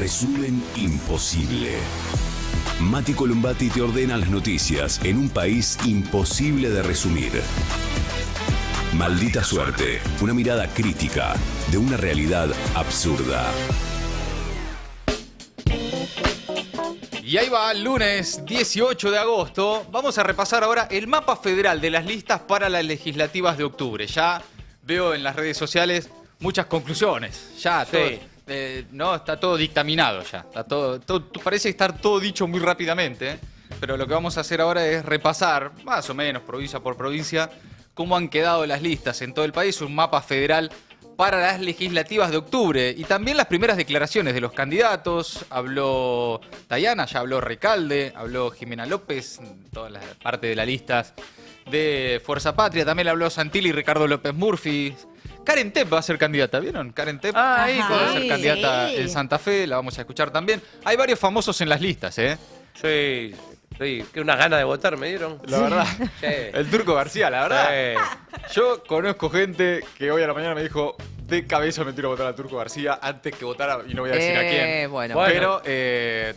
Resumen imposible. Mati Columbati te ordena las noticias en un país imposible de resumir. Maldita suerte, una mirada crítica de una realidad absurda. Y ahí va, el lunes 18 de agosto. Vamos a repasar ahora el mapa federal de las listas para las legislativas de octubre. Ya veo en las redes sociales muchas conclusiones. Ya, Sí. no, está todo dictaminado ya. Está todo, parece estar todo dicho muy rápidamente, ¿eh? Pero lo que vamos a hacer ahora es repasar, más o menos, provincia por provincia, cómo han quedado las listas en todo el país. Un mapa federal para las legislativas de octubre y también las primeras declaraciones de los candidatos. Habló Dayana, ya habló Recalde, habló Jimena López, toda la parte de las listas de Fuerza Patria. También habló Santilli y Ricardo López Murphy. Karen Tepp va a ser candidata, ¿vieron? Karen Tepp ahí va a ser candidata sí. en Santa Fe, la vamos a escuchar también. Hay varios famosos en las listas, ¿eh? Sí, sí, que unas ganas de votar me dieron. La verdad. Sí. El Turco García, la verdad. Sí. Yo conozco gente que hoy a la mañana me dijo, de cabeza me tiro a votar a Turco García antes que votara, y no voy a decir a quién. Bueno. Pero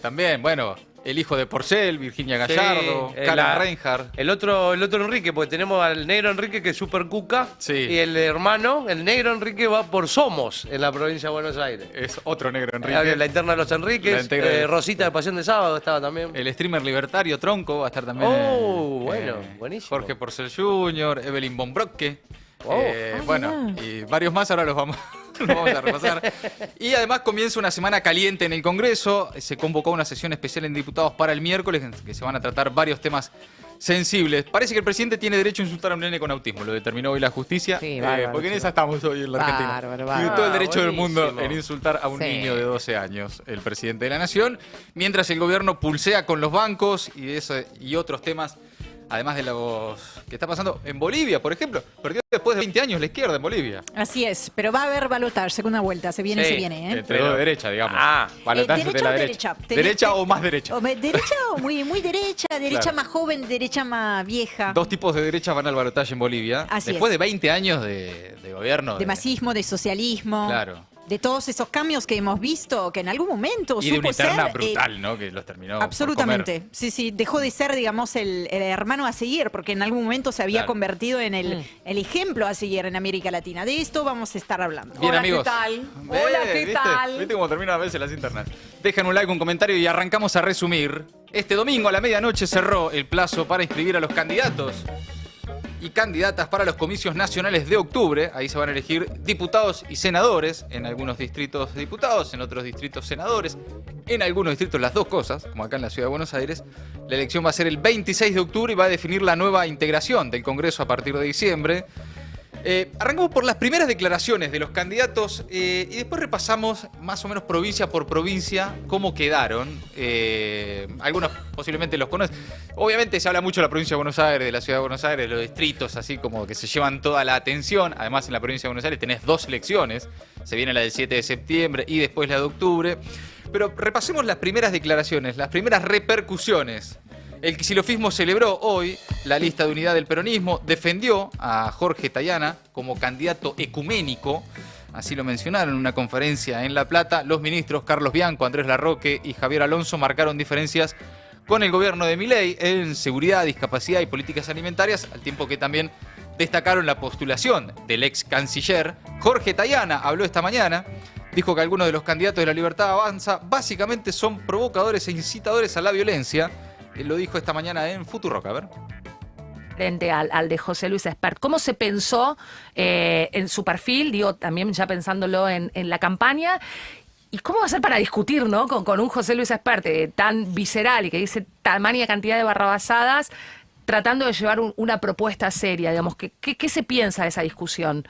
también, bueno, el hijo de Porcel, Virginia Gallardo, Sí, Karen Reinhardt. El otro Enrique, porque tenemos al negro Enrique que es súper cuca. Sí. Y el hermano, el negro Enrique, va por Somos en la provincia de Buenos Aires. Es otro negro Enrique. La interna de los Enriques. La interna de- Rosita de Pasión de Sábado estaba también. El streamer libertario Tronco va a estar también. Oh, bueno, buenísimo. Jorge Porcel Jr., Evelyn Von Brocke. Oh. Bueno, y varios más, ahora los vamos a repasar. Y además comienza una semana caliente en el Congreso. Se convocó una sesión especial en diputados para el miércoles, en que se van a tratar varios temas sensibles. Parece que el presidente tiene derecho a insultar a un nene con autismo, lo determinó hoy la justicia. Sí, bárbaro, porque en sí. esa estamos hoy en la Argentina. Bárbaro, Tiene bárbaro. todo el derecho del mundo buenísimo. en insultar a un Sí. niño de 12 años, el presidente de la Nación, mientras el gobierno pulsea con los bancos y otros temas. Además de los que está pasando en Bolivia, por ejemplo. Perdió después de 20 años la izquierda en Bolivia. Así es, pero va a haber balotaje, segunda vuelta, se viene, Sí. ¿eh? Entre dos derechas, digamos. Balotaje de ¿Derecha la o derecha. derecha? ¿Derecha o más derecha? ¿Derecha o muy derecha? ¿Derecha Claro. más joven, derecha más vieja? Dos tipos de derechas van al balotaje en Bolivia. Así después es. de 20 años de gobierno. De masismo, de socialismo. Claro. De todos esos cambios que hemos visto, que en algún momento Y de una supo interna ser, brutal, ¿no? Que los terminó. por absolutamente. comer. Sí, dejó de ser, digamos, el hermano a seguir, porque en algún momento se había Claro. convertido en el ejemplo a seguir en América Latina. De esto vamos a estar hablando. Bien, Hola, amigos. ¿qué tal? Hola, ¿qué ¿Viste? tal? ¿Viste cómo terminan a veces las internas? Dejan un like, un comentario y arrancamos a resumir. Este domingo a la medianoche cerró el plazo para inscribir a los candidatos y candidatas para los comicios nacionales de octubre. Ahí se van a elegir diputados y senadores, en algunos distritos diputados, en otros distritos senadores, en algunos distritos las dos cosas, como acá en la Ciudad de Buenos Aires. La elección va a ser el 26 de octubre y va a definir la nueva integración del Congreso a partir de diciembre. Arrancamos por las primeras declaraciones de los candidatos y después repasamos más o menos provincia por provincia cómo quedaron. Algunos posiblemente los conocen. Obviamente se habla mucho de la provincia de Buenos Aires, de la ciudad de Buenos Aires, de los distritos, así como que se llevan toda la atención. Además, en la provincia de Buenos Aires tenés dos elecciones. Se viene la del 7 de septiembre y después la de octubre. Pero repasemos las primeras declaraciones, las primeras repercusiones. El Kicilofismo celebró hoy la lista de unidad del peronismo, defendió a Jorge Tayana como candidato ecuménico, así lo mencionaron en una conferencia en La Plata. Los ministros Carlos Bianco, Andrés Larroque y Javier Alonso marcaron diferencias con el gobierno de Milei en seguridad, discapacidad y políticas alimentarias, al tiempo que también destacaron la postulación del ex canciller. Jorge Tayana habló esta mañana, dijo que algunos de los candidatos de La Libertad Avanza básicamente son provocadores e incitadores a la violencia. Él lo dijo esta mañana en Futurock, a ver. Frente al de José Luis Espert. ¿Cómo se pensó en su perfil? Digo, también ya pensándolo en la campaña. ¿Y cómo va a ser para discutir, ¿no? con un José Luis Espert tan visceral y que dice tamaña cantidad de barrabasadas, tratando de llevar una propuesta seria? Digamos, ¿qué se piensa de esa discusión?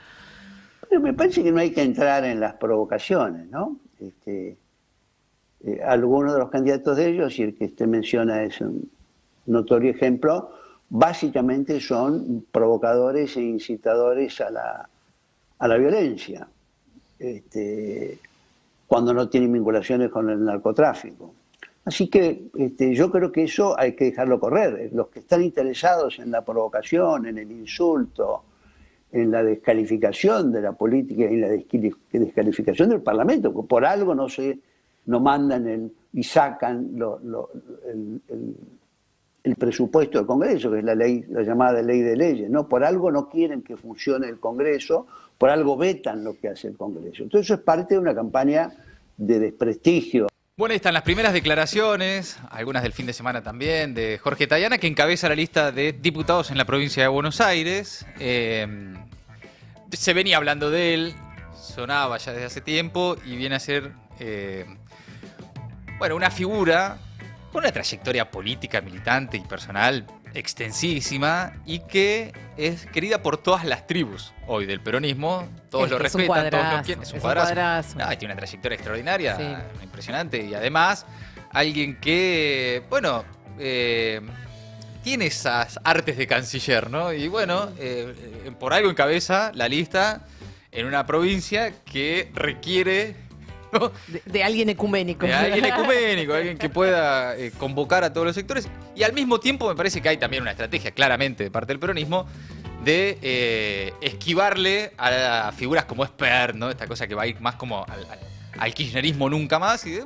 Pero me parece que no hay que entrar en las provocaciones, ¿no? Algunos de los candidatos de ellos, y el que usted menciona es un notorio ejemplo, básicamente son provocadores e incitadores a la violencia, cuando no tienen vinculaciones con el narcotráfico. Así que yo creo que eso hay que dejarlo correr. Los que están interesados en la provocación, en el insulto, en la descalificación de la política y en la descalificación del Parlamento, que por algo no se no mandan y sacan el presupuesto del Congreso, que es la llamada ley de leyes, ¿no? Por algo no quieren que funcione el Congreso, por algo vetan lo que hace el Congreso. Entonces eso es parte de una campaña de desprestigio. Bueno, ahí están las primeras declaraciones, algunas del fin de semana también, de Jorge Tayana, que encabeza la lista de diputados en la provincia de Buenos Aires. Se venía hablando de él, sonaba ya desde hace tiempo y viene a ser, una figura con una trayectoria política, militante y personal extensísima y que es querida por todas las tribus hoy del peronismo. Todos lo respetan, todos lo quieren. Es un cuadrazo. Tiene una trayectoria extraordinaria, impresionante, y además alguien que, tiene esas artes de canciller, ¿no? Y por algo encabeza la lista en una provincia que requiere, ¿no? De alguien ecuménico. De alguien ecuménico, alguien que pueda convocar a todos los sectores. Y al mismo tiempo me parece que hay también una estrategia, claramente, de parte del peronismo, de esquivarle a figuras como Espert, ¿no? Esta cosa que va a ir más como al kirchnerismo nunca más. Y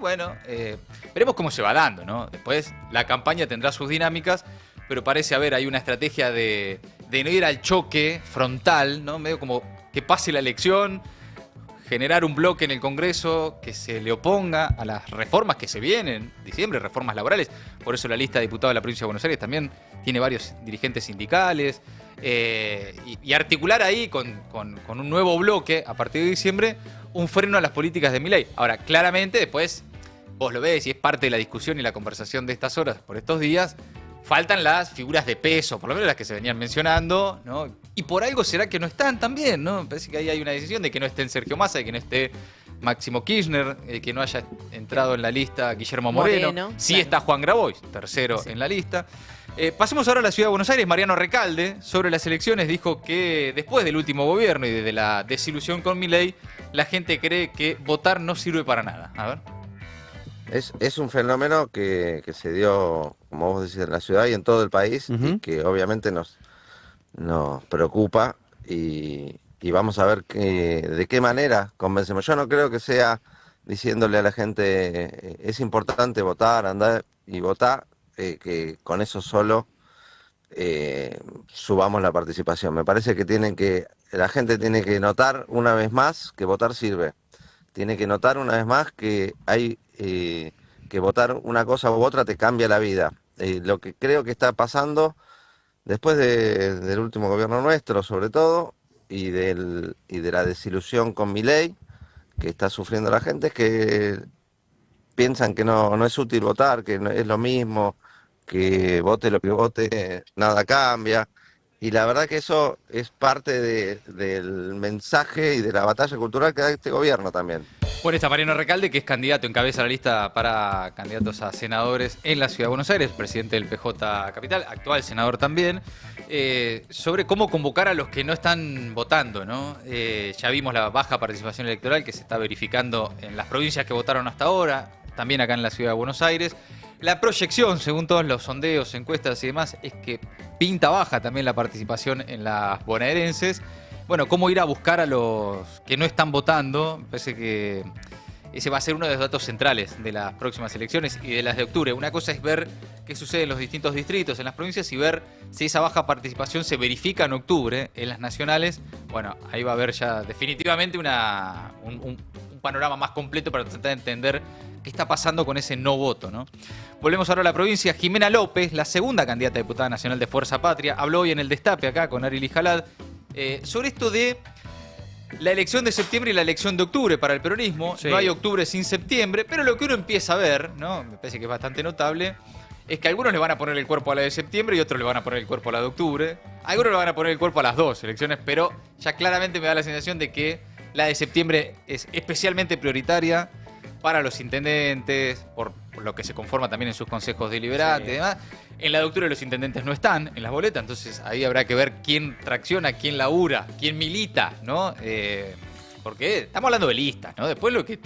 veremos cómo se va dando, ¿no? Después la campaña tendrá sus dinámicas, pero parece haber ahí una estrategia de no ir al choque frontal, ¿no? Medio como que pase la elección, generar un bloque en el Congreso que se le oponga a las reformas que se vienen, en diciembre, reformas laborales. Por eso la lista de diputados de la provincia de Buenos Aires también tiene varios dirigentes sindicales. Y articular ahí con un nuevo bloque, a partir de diciembre, un freno a las políticas de Milei. Ahora, claramente, después, vos lo ves y es parte de la discusión y la conversación de estas horas, por estos días, faltan las figuras de peso, por lo menos las que se venían mencionando, ¿no? Y por algo será que no están también, ¿no? Me parece que ahí hay una decisión de que no estén Sergio Massa, de que no esté Máximo Kirchner, que no haya entrado en la lista Guillermo Moreno. Sí, claro. Está Juan Grabois, tercero en la lista. Pasemos ahora a la ciudad de Buenos Aires. Mariano Recalde, sobre las elecciones, dijo que después del último gobierno y de la desilusión con Milei, la gente cree que votar no sirve para nada. A ver. Es un fenómeno que se dio, como vos decís, en la ciudad y en todo el país, y que obviamente nos preocupa, y vamos a ver de qué manera convencemos. Yo no creo que sea diciéndole a la gente es importante votar, andar y votar, que con eso solo subamos la participación. Me parece que la gente tiene que notar una vez más que votar sirve. Tiene que notar una vez más que hay que votar una cosa u otra te cambia la vida. Lo que creo que está pasando después del último gobierno nuestro, sobre todo, y de la desilusión con Milei que está sufriendo la gente, es que piensan que no es útil votar, que no es lo mismo, que vote lo que vote, nada cambia. Y la verdad que eso es parte del mensaje y de la batalla cultural que da este gobierno también. Bueno, está Mariano Recalde, que es candidato, encabeza la lista para candidatos a senadores en la Ciudad de Buenos Aires, presidente del PJ Capital, actual senador también, sobre cómo convocar a los que no están votando, ¿no? Ya vimos la baja participación electoral que se está verificando en las provincias que votaron hasta ahora, también acá en la Ciudad de Buenos Aires. La proyección, según todos los sondeos, encuestas y demás, es que pinta baja también la participación en las bonaerenses. Bueno, cómo ir a buscar a los que no están votando, me parece que ese va a ser uno de los datos centrales de las próximas elecciones y de las de octubre. Una cosa es ver qué sucede en los distintos distritos, en las provincias, y ver si esa baja participación se verifica en octubre en las nacionales. Bueno, ahí va a haber ya definitivamente un panorama más completo para tratar de entender qué está pasando con ese no voto, ¿no? Volvemos ahora a la provincia. Jimena López, la segunda candidata a diputada nacional de Fuerza Patria, habló hoy en el Destape acá con Ari Lijalad sobre esto de la elección de septiembre y la elección de octubre para el peronismo. Sí. No hay octubre sin septiembre, pero lo que uno empieza a ver, ¿no? Me parece que es bastante notable, es que algunos le van a poner el cuerpo a la de septiembre y otros le van a poner el cuerpo a la de octubre. Algunos le van a poner el cuerpo a las dos elecciones, pero ya claramente me da la sensación de que la de septiembre es especialmente prioritaria para los intendentes, por lo que se conforma también en sus consejos deliberantes y demás. En la de octubre los intendentes no están en las boletas, entonces ahí habrá que ver quién tracciona, quién labura, quién milita, ¿no? Porque estamos hablando de listas, ¿no? Después lo que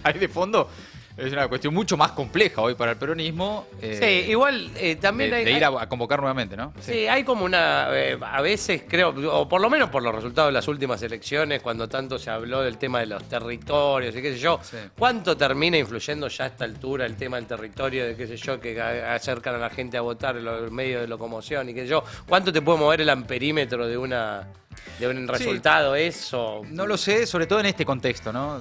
hay de fondo Es una cuestión mucho más compleja hoy para el peronismo. Sí, igual también de ir a convocar nuevamente, ¿no? Sí, hay como una, a veces creo, o por lo menos por los resultados de las últimas elecciones, cuando tanto se habló del tema de los territorios y qué sé yo, Sí. ¿cuánto termina influyendo ya a esta altura el tema del territorio, de qué sé yo, que acercan a la gente a votar en los medios de locomoción y qué sé yo? ¿Cuánto te puede mover el amperímetro de un resultado eso? No lo sé, sobre todo en este contexto, ¿no?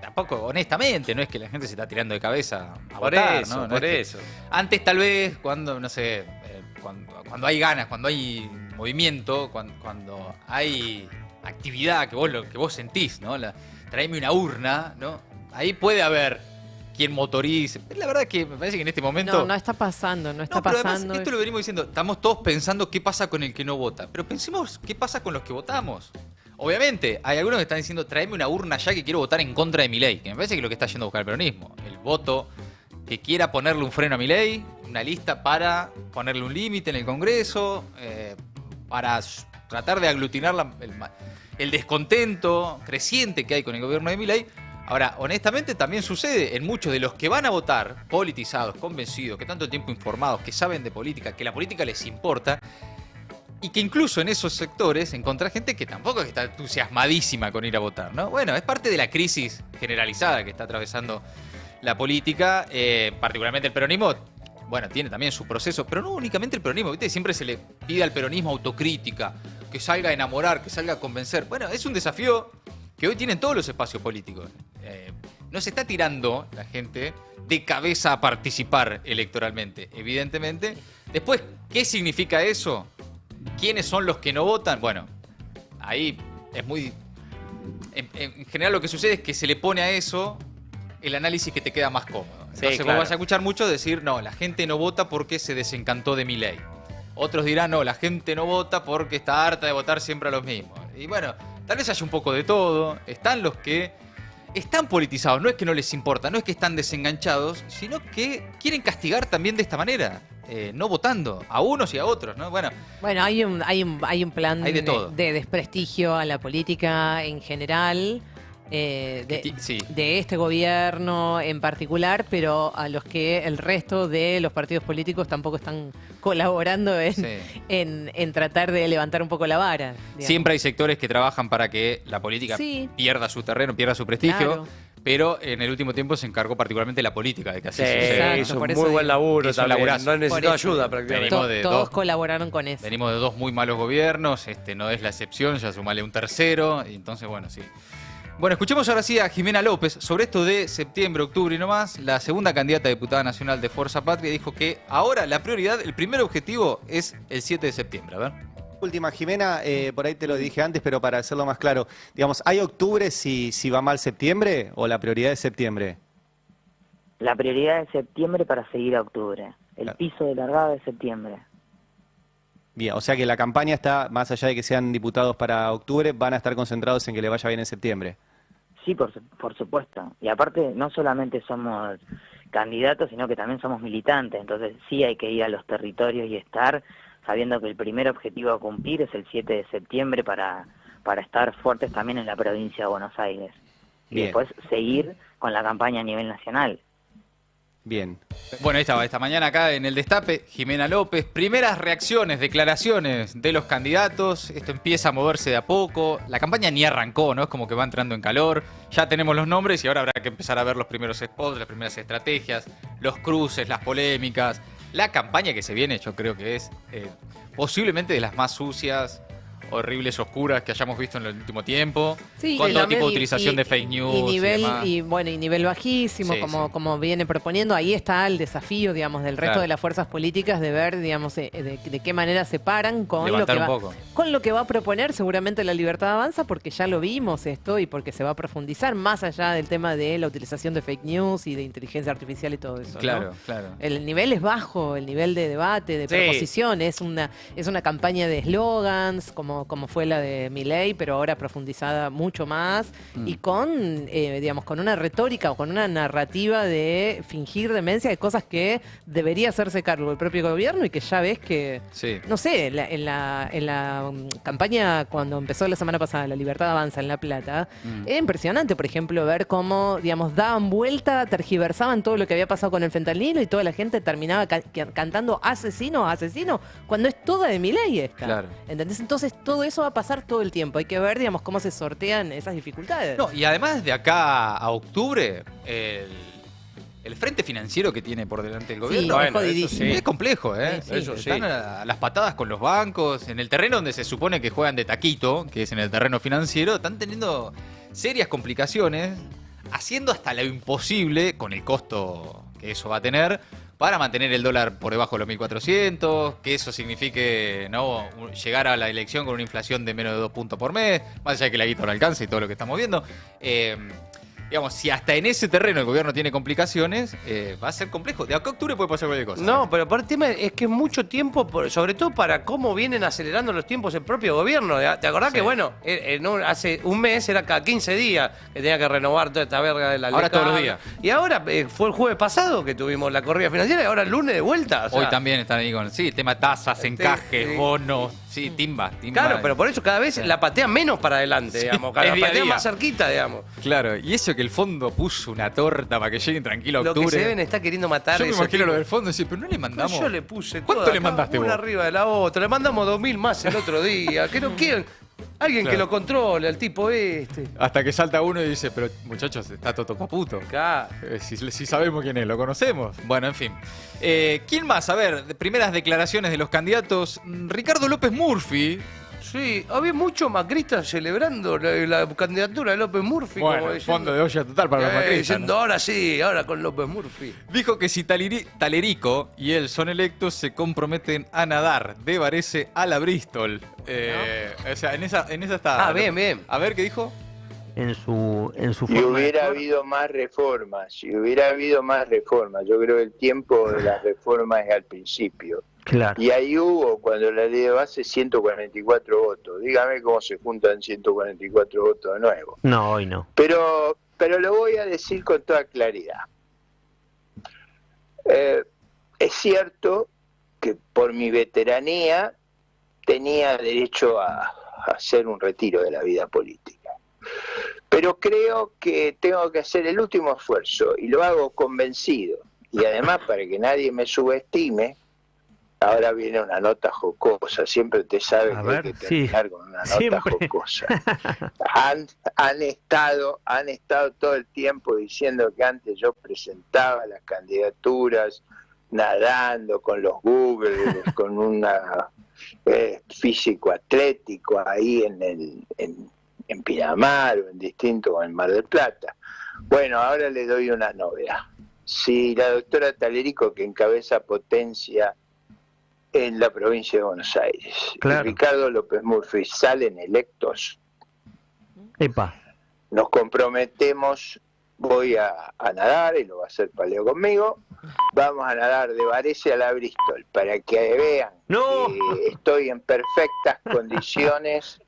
Tampoco, honestamente, no es que la gente se está tirando de cabeza a Por votar, eso, ¿no? No por es que- eso. Antes tal vez, cuando, no sé, cuando hay ganas, cuando hay movimiento, cuando hay actividad que vos sentís, ¿no? Traeme una urna, ¿no? Ahí puede haber quien motorice. Pero la verdad es que me parece que en este momento... No está pasando, no está No, pero además, pasando. esto lo venimos diciendo, estamos todos pensando qué pasa con el que no vota. Pero pensemos qué pasa con los que votamos. Obviamente, hay algunos que están diciendo, tráeme una urna ya que quiero votar en contra de Milei. Que me parece que es lo que está yendo a buscar el peronismo. El voto que quiera ponerle un freno a Milei, una lista para ponerle un límite en el Congreso, para tratar de aglutinar el descontento creciente que hay con el gobierno de Milei. Ahora, honestamente, también sucede en muchos de los que van a votar, politizados, convencidos, que tanto tiempo informados, que saben de política, que la política les importa, y que incluso en esos sectores encontrás gente que tampoco está entusiasmadísima con ir a votar, ¿no? Bueno, es parte de la crisis generalizada que está atravesando la política, particularmente el peronismo. Bueno, tiene también su proceso, pero no únicamente el peronismo, ¿viste? Siempre se le pide al peronismo autocrítica, que salga a enamorar, que salga a convencer. Bueno, es un desafío que hoy tienen todos los espacios políticos. No se está tirando la gente de cabeza a participar electoralmente, evidentemente. Después, ¿qué significa eso? ¿Quiénes son los que no votan? Bueno, ahí es muy... En general lo que sucede es que se le pone a eso el análisis que te queda más cómodo. Entonces claro. vos vas a escuchar mucho decir, no, la gente no vota porque se desencantó de Milei. Otros dirán, no, la gente no vota porque está harta de votar siempre a los mismos. Y bueno, tal vez haya un poco de todo. Están los que están politizados, no es que no les importa, no es que están desenganchados, sino que quieren castigar también de esta manera, no votando a unos y a otros, ¿no? Bueno, Hay un plan Hay de todo. de desprestigio a la política en general, sí. de este gobierno en particular, pero a los que el resto de los partidos políticos tampoco están colaborando en, Sí. en tratar de levantar un poco la vara. digamos. Siempre hay sectores que trabajan para que la política Sí. pierda su terreno, pierda su prestigio, Claro. pero en el último tiempo se encargó particularmente la política de que así Sí, suceda. Exacto, hizo por un eso muy buen digo. laburo Hizo un también. laburazo. No necesitó Por eso. ayuda prácticamente. Venimos de Todos dos. colaboraron con eso. Venimos de dos muy malos gobiernos, este no es la excepción, ya sumale un tercero, y entonces bueno, sí. Bueno, escuchemos ahora sí a Jimena López sobre esto de septiembre, octubre y no más. La segunda candidata a diputada nacional de Fuerza Patria dijo que ahora la prioridad, el primer objetivo es el 7 de septiembre. A ver. Última, Jimena, por ahí te lo dije antes, pero para hacerlo más claro, digamos, ¿hay octubre si va mal septiembre o la prioridad es septiembre? La prioridad es septiembre para seguir a octubre. El Claro. piso de largada es septiembre. Bien, o sea que la campaña está, más allá de que sean diputados para octubre, van a estar concentrados en que le vaya bien en septiembre. Sí, por supuesto. Y aparte, no solamente somos candidatos, sino que también somos militantes. Entonces sí hay que ir a los territorios y estar sabiendo que el primer objetivo a cumplir es el 7 de septiembre para estar fuertes también en la provincia de Buenos Aires. Y Bien. después seguir con la campaña a nivel nacional. Bien. Bueno, ahí estaba, esta mañana acá en el Destape, Jimena López. Primeras reacciones, declaraciones de los candidatos. Esto empieza a moverse de a poco. La campaña ni arrancó, ¿no? Es como que va entrando en calor. Ya tenemos los nombres y ahora habrá que empezar a ver los primeros spots, las primeras estrategias, los cruces, las polémicas. La campaña que se viene, yo creo que es posiblemente de las más sucias, horribles, oscuras que hayamos visto en el último tiempo. Sí, con y todo también- tipo de utilización de fake news y nivel demás. y nivel bajísimo, Sí, como, sí. como viene proponiendo. Ahí está el desafío, digamos, del resto Claro. de las fuerzas políticas de ver, digamos, de qué manera se paran con lo Levantar que un va, poco. con lo que va a proponer seguramente la Libertad Avanza, porque ya lo vimos esto y porque se va a profundizar más allá del tema de la utilización de fake news y de inteligencia artificial y todo eso, ¿no? Claro, claro. El nivel es bajo, el nivel de debate, de Sí. proposición, es una campaña de eslogans, como fue la de Milei, pero ahora profundizada mucho más y con, digamos, con una retórica o con una narrativa de fingir demencia de cosas que debería hacerse cargo el propio gobierno y que ya ves que, no sé, en la campaña cuando empezó la semana pasada, La Libertad Avanza en La Plata, era impresionante, por ejemplo, ver cómo, digamos, daban vuelta, tergiversaban todo lo que había pasado con el fentanilo y toda la gente terminaba cantando asesino, asesino, cuando es toda de Milei esta. Claro. ¿Entendés? Entonces todo eso va a pasar todo el tiempo. Hay que ver, digamos, cómo se sortean esas dificultades. No, y además de acá a octubre, el frente financiero que tiene por delante el gobierno es complejo, ¿eh? Están a las patadas con los bancos, en el terreno donde se supone que juegan de taquito, que es en el terreno financiero, están teniendo serias complicaciones, haciendo hasta lo imposible con el costo que eso va a tener para mantener el dólar por debajo de los 1.400, que eso signifique no llegar a la elección con una inflación de menos de 2 puntos por mes, más allá de que la guita no alcance y todo lo que estamos viendo. Digamos, si hasta en ese terreno el gobierno tiene complicaciones, va a ser complejo. De acá a octubre puede pasar cualquier cosa. No, pero por el tema es que es mucho tiempo, sobre todo para cómo vienen acelerando los tiempos el propio gobierno. ¿Te acordás que, bueno, hace un mes era cada 15 días que tenía que renovar toda esta verga de la ley? Ahora todos los días. Y ahora fue el jueves pasado que tuvimos la corrida financiera y ahora el lunes de vuelta. O sea, hoy también están ahí con tema tasas, encajes, bonos. Sí, timba. Claro, pero por eso cada vez la patea menos para adelante, digamos. Cada vez patea más cerquita, digamos. Claro, y eso que el fondo puso una torta para que lleguen tranquilo a octubre. Lo que se deben está queriendo matar. Yo me imagino lo del fondo y decir, pero no le mandamos. Pero yo le puse ¿Cuánto le mandaste vos? Una arriba de la otra. Le mandamos 2.000 más el otro día. Que no quieren. Alguien que lo controle, al tipo este. Hasta que salta uno y dice, pero muchachos, está Toto Caputo. Claro. Si sabemos quién es, lo conocemos. Bueno, en fin. ¿Quién más? A ver, primeras declaraciones de los candidatos. Ricardo López Murphy. Sí, había muchos macristas celebrando la candidatura de López Murphy. Bueno, como diciendo, fondo de olla total para los macristas. Diciendo, ¿no? Ahora sí, ahora con López Murphy. Dijo que si Talerico y él son electos, se comprometen a nadar de Varese a la Bristol. ¿No? O sea, en esa está. Bien. A ver, ¿qué dijo? En su Si hubiera habido más reformas, yo creo que el tiempo de las reformas es al principio. Claro. Y ahí hubo, cuando la ley de base, 144 votos. Dígame cómo se juntan 144 votos de nuevo. No, hoy no. Pero lo voy a decir con toda claridad. Es cierto que por mi veteranía tenía derecho a hacer un retiro de la vida política. Pero creo que tengo que hacer el último esfuerzo y lo hago convencido. Y además, para que nadie me subestime, ahora viene una nota jocosa. Siempre te sabes que hay que terminar con una nota jocosa. Han estado todo el tiempo diciendo que antes yo presentaba las candidaturas nadando con los Google, con una físico atlético ahí en Pinamar o en distinto, o en Mar del Plata. Bueno, ahora le doy una novedad. Si la doctora Talerico, que encabeza Potencia en la provincia de Buenos Aires, y Ricardo López Murphy salen electos, nos comprometemos, voy a nadar, y lo va a hacer Paleo conmigo, vamos a nadar de Varese a la Bristol, para que vean que estoy en perfectas condiciones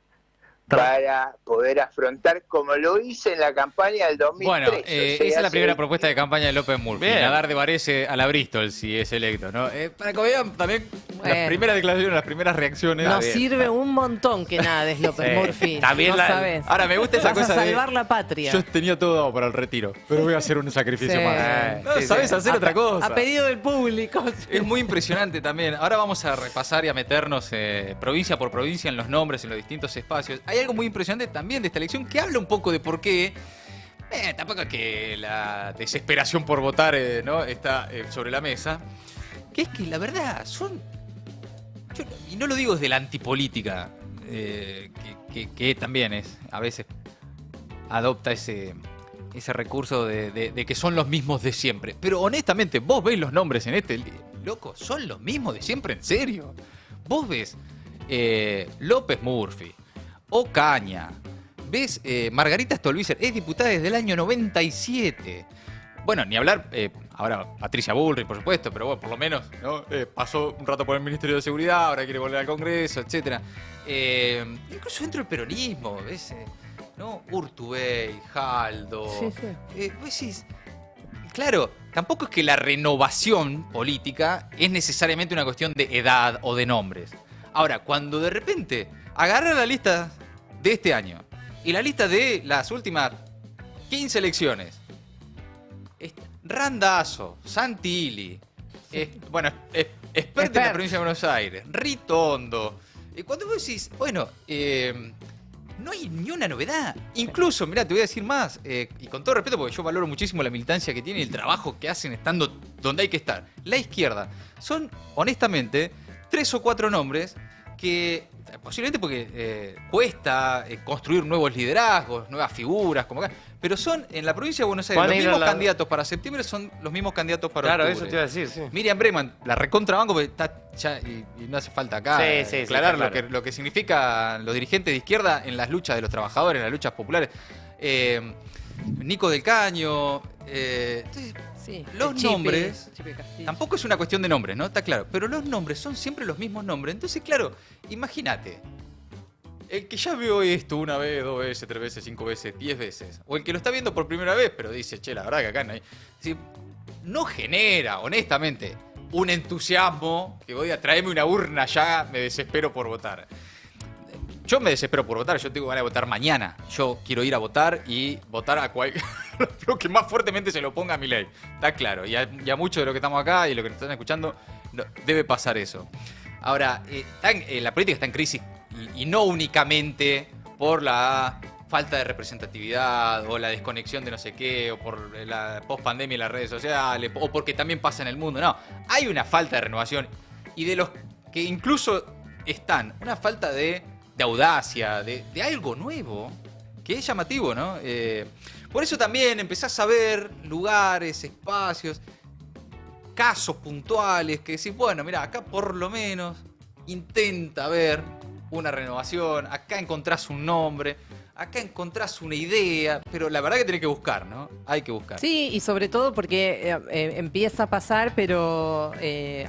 para poder afrontar, como lo hice en la campaña del 2003. Bueno, esa es la primera propuesta de campaña de López Murphy. Nadar de Varese a la Bristol, si es electo, ¿no? Para que vean también las primeras declaraciones, las primeras reacciones. Nos sirve un montón que nades, López Murphy. También no sabes. Ahora, me gusta esa cosa a salvar la patria. Yo tenía todo dado para el retiro, pero voy a hacer un sacrificio más. No, sabes hacer otra cosa. A pedido del público. Es muy impresionante también. Ahora vamos a repasar y a meternos provincia por provincia en los nombres, en los distintos espacios. Hay algo muy impresionante también de esta elección que habla un poco de por qué tampoco es que la desesperación por votar no está sobre la mesa, que es que la verdad y no lo digo desde la antipolítica, que también es a veces adopta ese recurso de que son los mismos de siempre, pero honestamente vos ves los nombres en loco, son los mismos de siempre, en serio. Vos ves López Murphy, Ocaña, ves Margarita Stolbizer, es diputada desde el año 97. Bueno, ni hablar Ahora Patricia Bullrich, por supuesto, pero bueno, por lo menos, ¿no? Pasó un rato por el Ministerio de Seguridad, ahora quiere volver al Congreso, etc. Incluso dentro del peronismo, ¿ves? ¿No? Urtubey, Jaldo. Sí. Vos decís, claro, tampoco es que la renovación política es necesariamente una cuestión de edad o de nombres. Ahora, cuando de repente agarra la lista de este año y la lista de las últimas 15 elecciones, Randazzo, Santilli, bueno, experto en la provincia de Buenos Aires, Ritondo. Cuando vos decís, bueno, no hay ni una novedad. Incluso, mirá, te voy a decir más, y con todo respeto, porque yo valoro muchísimo la militancia que tiene y el trabajo que hacen estando donde hay que estar. La izquierda. Son, honestamente, 3 o 4 nombres que, posiblemente porque cuesta construir nuevos liderazgos, nuevas figuras, como acá, pero son, en la provincia de Buenos Aires, los mismos candidatos para septiembre son los mismos candidatos para octubre. Claro, eso te iba a decir, sí. Miriam Breman, la recontrabanco, porque está ya, y no hace falta acá aclarar lo que significan los dirigentes de izquierda en las luchas de los trabajadores, en las luchas populares. Nico del Caño. Entonces, los nombres, tampoco es una cuestión de nombres, ¿no? Está claro. Pero los nombres son siempre los mismos nombres. Entonces, claro, imagínate. El que ya vio esto una vez, 2 veces, 3 veces, 5 veces, 10 veces. O el que lo está viendo por primera vez, pero dice, che, la verdad que acá no hay. No genera, honestamente, un entusiasmo que voy a traerme una urna ya, me desespero por votar. Yo me desespero por votar, yo tengo ganas de votar mañana. Yo quiero ir a votar y votar a lo que más fuertemente se lo ponga a Milei. Está claro. Y a muchos de los que estamos acá y los que nos están escuchando, debe pasar eso. Ahora, la política está en crisis y no únicamente por la falta de representatividad o la desconexión de no sé qué, o por la post-pandemia y las redes sociales, o porque también pasa en el mundo. No, hay una falta de renovación. Y de los que incluso están, una falta de audacia, de algo nuevo, que es llamativo, ¿no? Por eso también empezás a ver lugares, espacios, casos puntuales que decís, bueno, mira, acá por lo menos intenta ver una renovación, acá encontrás un nombre, acá encontrás una idea, pero la verdad que tenés que buscar, ¿no? Hay que buscar. Sí, y sobre todo porque empieza a pasar, pero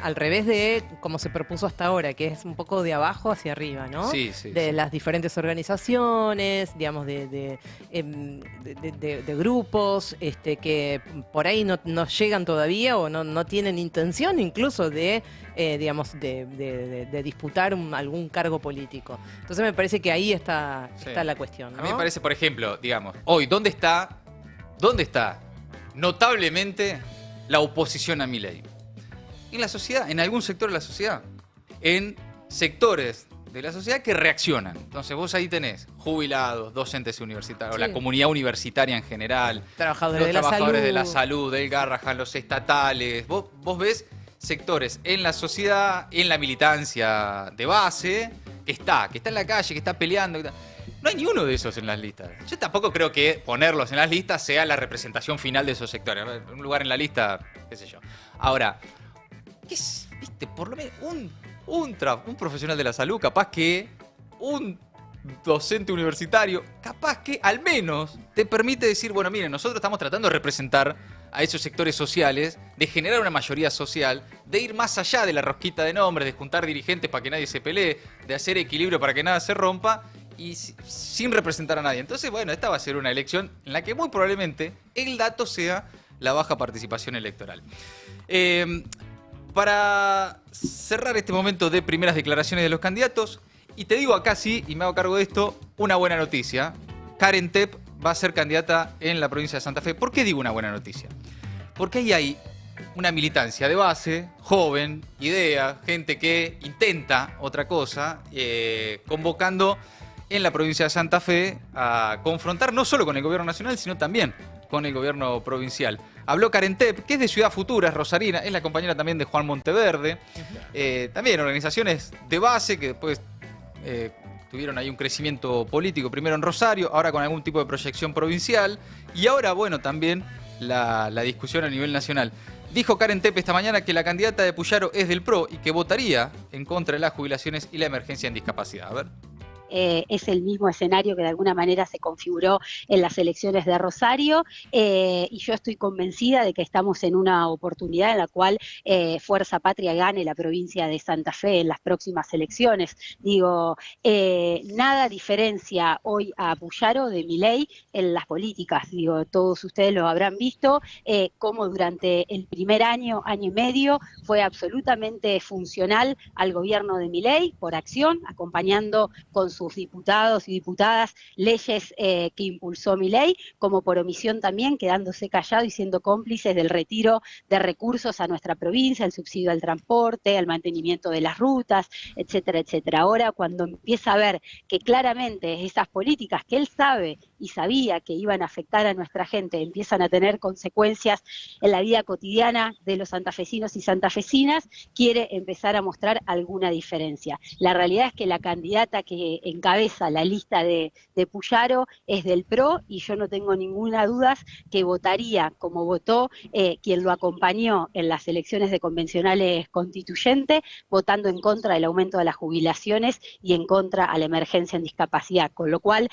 al revés de como se propuso hasta ahora, que es un poco de abajo hacia arriba, ¿no? Sí. De las diferentes organizaciones, digamos, de grupos que por ahí no llegan todavía o no tienen intención incluso de, digamos, de disputar algún cargo político. Entonces me parece que ahí está la cuestión, ¿no? A mí me parece, por ejemplo, digamos, hoy, ¿dónde está notablemente la oposición a Milei? En la sociedad, en algún sector de la sociedad, en sectores de la sociedad que reaccionan. Entonces vos ahí tenés jubilados, docentes universitarios, la comunidad universitaria en general, trabajadores de la salud, del Garrahan, los estatales. Vos ves sectores en la sociedad, en la militancia de base, que está en la calle, que está peleando. No hay ni uno de esos en las listas. Yo tampoco creo que ponerlos en las listas sea la representación final de esos sectores. Un lugar en la lista, qué sé yo. Ahora, ¿qué es? ¿Viste? Por lo menos un profesional de la salud, capaz que un docente universitario, capaz que al menos te permite decir, bueno, miren, nosotros estamos tratando de representar a esos sectores sociales, de generar una mayoría social, de ir más allá de la rosquita de nombres, de juntar dirigentes para que nadie se pelee, de hacer equilibrio para que nada se rompa y sin representar a nadie. Entonces, bueno, esta va a ser una elección en la que muy probablemente el dato sea la baja participación electoral. Para cerrar este momento de primeras declaraciones de los candidatos, y te digo acá sí, y me hago cargo de esto, una buena noticia. Karen Tepp va a ser candidata en la provincia de Santa Fe. ¿Por qué digo una buena noticia? Porque ahí hay una militancia de base, joven, idea, gente que intenta otra cosa, convocando en la provincia de Santa Fe a confrontar no solo con el gobierno nacional, sino también con el gobierno provincial. Habló Karen Tepp, que es de Ciudad Futura, es rosarina, es la compañera también de Juan Monteverde. También organizaciones de base que después tuvieron ahí un crecimiento político, primero en Rosario, ahora con algún tipo de proyección provincial, y ahora, bueno, también la discusión a nivel nacional. Dijo Karen Tepp esta mañana que la candidata de Puyaro es del PRO y que votaría en contra de las jubilaciones y la emergencia en discapacidad. A ver. es el mismo escenario que de alguna manera se configuró en las elecciones de Rosario, y yo estoy convencida de que estamos en una oportunidad en la cual Fuerza Patria gane la provincia de Santa Fe en las próximas elecciones. Digo, nada diferencia hoy a Puyaro de Milei en las políticas. Digo, todos ustedes lo habrán visto, cómo durante el primer año y medio fue absolutamente funcional al gobierno de Milei por acción, acompañando con sus diputados y diputadas leyes que impulsó Milei, como por omisión también quedándose callado y siendo cómplices del retiro de recursos a nuestra provincia, el subsidio al transporte, al mantenimiento de las rutas, etcétera, etcétera. Ahora, cuando empieza a ver que claramente esas políticas que él sabe y sabía que iban a afectar a nuestra gente empiezan a tener consecuencias en la vida cotidiana de los santafesinos y santafesinas, quiere empezar a mostrar alguna diferencia. La realidad es que la candidata que encabeza la lista de Puyaro es del PRO, y yo no tengo ninguna duda que votaría como votó quien lo acompañó en las elecciones de convencionales constituyentes, votando en contra del aumento de las jubilaciones y en contra a la emergencia en discapacidad, con lo cual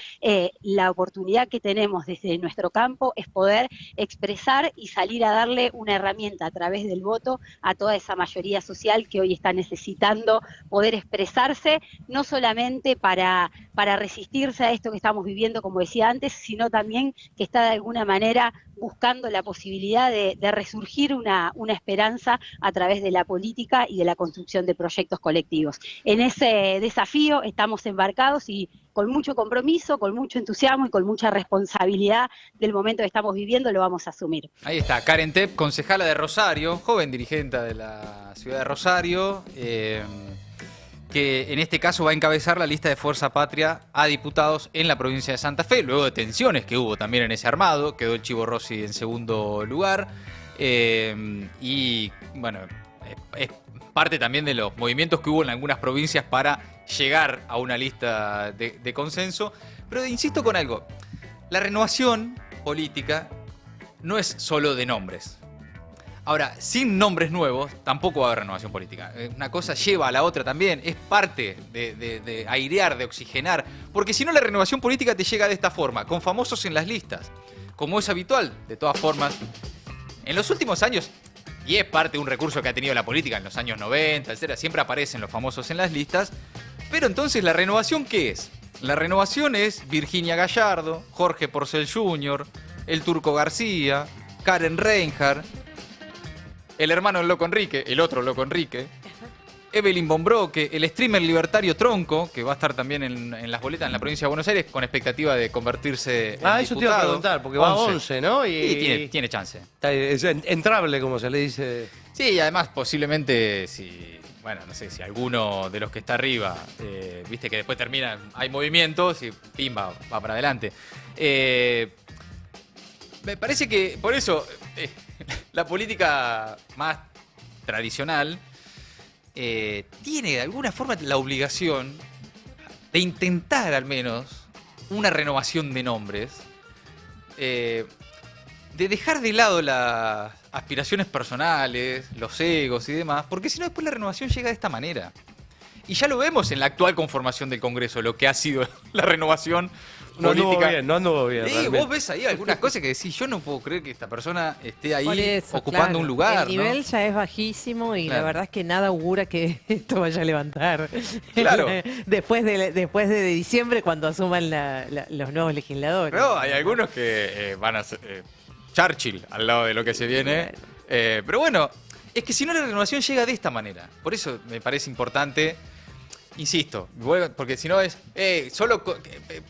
la oportunidad que tenemos desde nuestro campo es poder expresar y salir a darle una herramienta a través del voto a toda esa mayoría social que hoy está necesitando poder expresarse, no solamente para resistirse a esto que estamos viviendo, como decía antes, sino también que está de alguna manera buscando la posibilidad de resurgir una esperanza a través de la política y de la construcción de proyectos colectivos. En ese desafío estamos embarcados y con mucho compromiso, con mucho entusiasmo y con mucha responsabilidad del momento que estamos viviendo lo vamos a asumir. Ahí está, Karen Tepp, concejala de Rosario, joven dirigente de la ciudad de Rosario, que en este caso va a encabezar la lista de Fuerza Patria a diputados en la provincia de Santa Fe, luego de tensiones que hubo también en ese armado. Quedó el Chivo Rossi en segundo lugar, y bueno, es parte también de los movimientos que hubo en algunas provincias para llegar a una lista de consenso. Pero insisto con algo, la renovación política no es solo de nombres. Ahora, sin nombres nuevos tampoco va a haber renovación política. Una cosa lleva a la otra también, es parte de airear, de oxigenar, porque si no la renovación política te llega de esta forma, con famosos en las listas, como es habitual. De todas formas, en los últimos años, y es parte de un recurso que ha tenido la política en los años 90, etc., siempre aparecen los famosos en las listas, pero entonces ¿la renovación qué es? La renovación es Virginia Gallardo, Jorge Porcel Jr., el Turco García, Karen Reinhardt, el hermano del Loco Enrique, el otro Loco Enrique, Evelyn Bombroque, el streamer libertario Tronco, que va a estar también en las boletas en la provincia de Buenos Aires con expectativa de convertirse en diputado. Eso te iba a preguntar, porque va a 11, ¿no? Y tiene chance. Es entrable, como se le dice. Sí, y además posiblemente bueno, no sé, si alguno de los que está arriba, viste que después termina, hay movimientos y pimba, va para adelante. Me parece que por eso la política más tradicional tiene de alguna forma la obligación de intentar al menos una renovación de nombres, de dejar de lado las aspiraciones personales, los egos y demás, porque si no después la renovación llega de esta manera. Y ya lo vemos en la actual conformación del Congreso, lo que ha sido la renovación política. No anduvo bien. Sí, vos ves ahí algunas cosas que decís, yo no puedo creer que esta persona esté ahí ocupando un lugar. El nivel ya es bajísimo y la verdad es que nada augura que esto vaya a levantar. Claro. Después de diciembre, cuando asuman los nuevos legisladores. Pero hay algunos que van a ser Churchill al lado de lo que se viene. Pero bueno, es que si no la renovación llega de esta manera. Por eso me parece importante. Insisto, porque si no es solo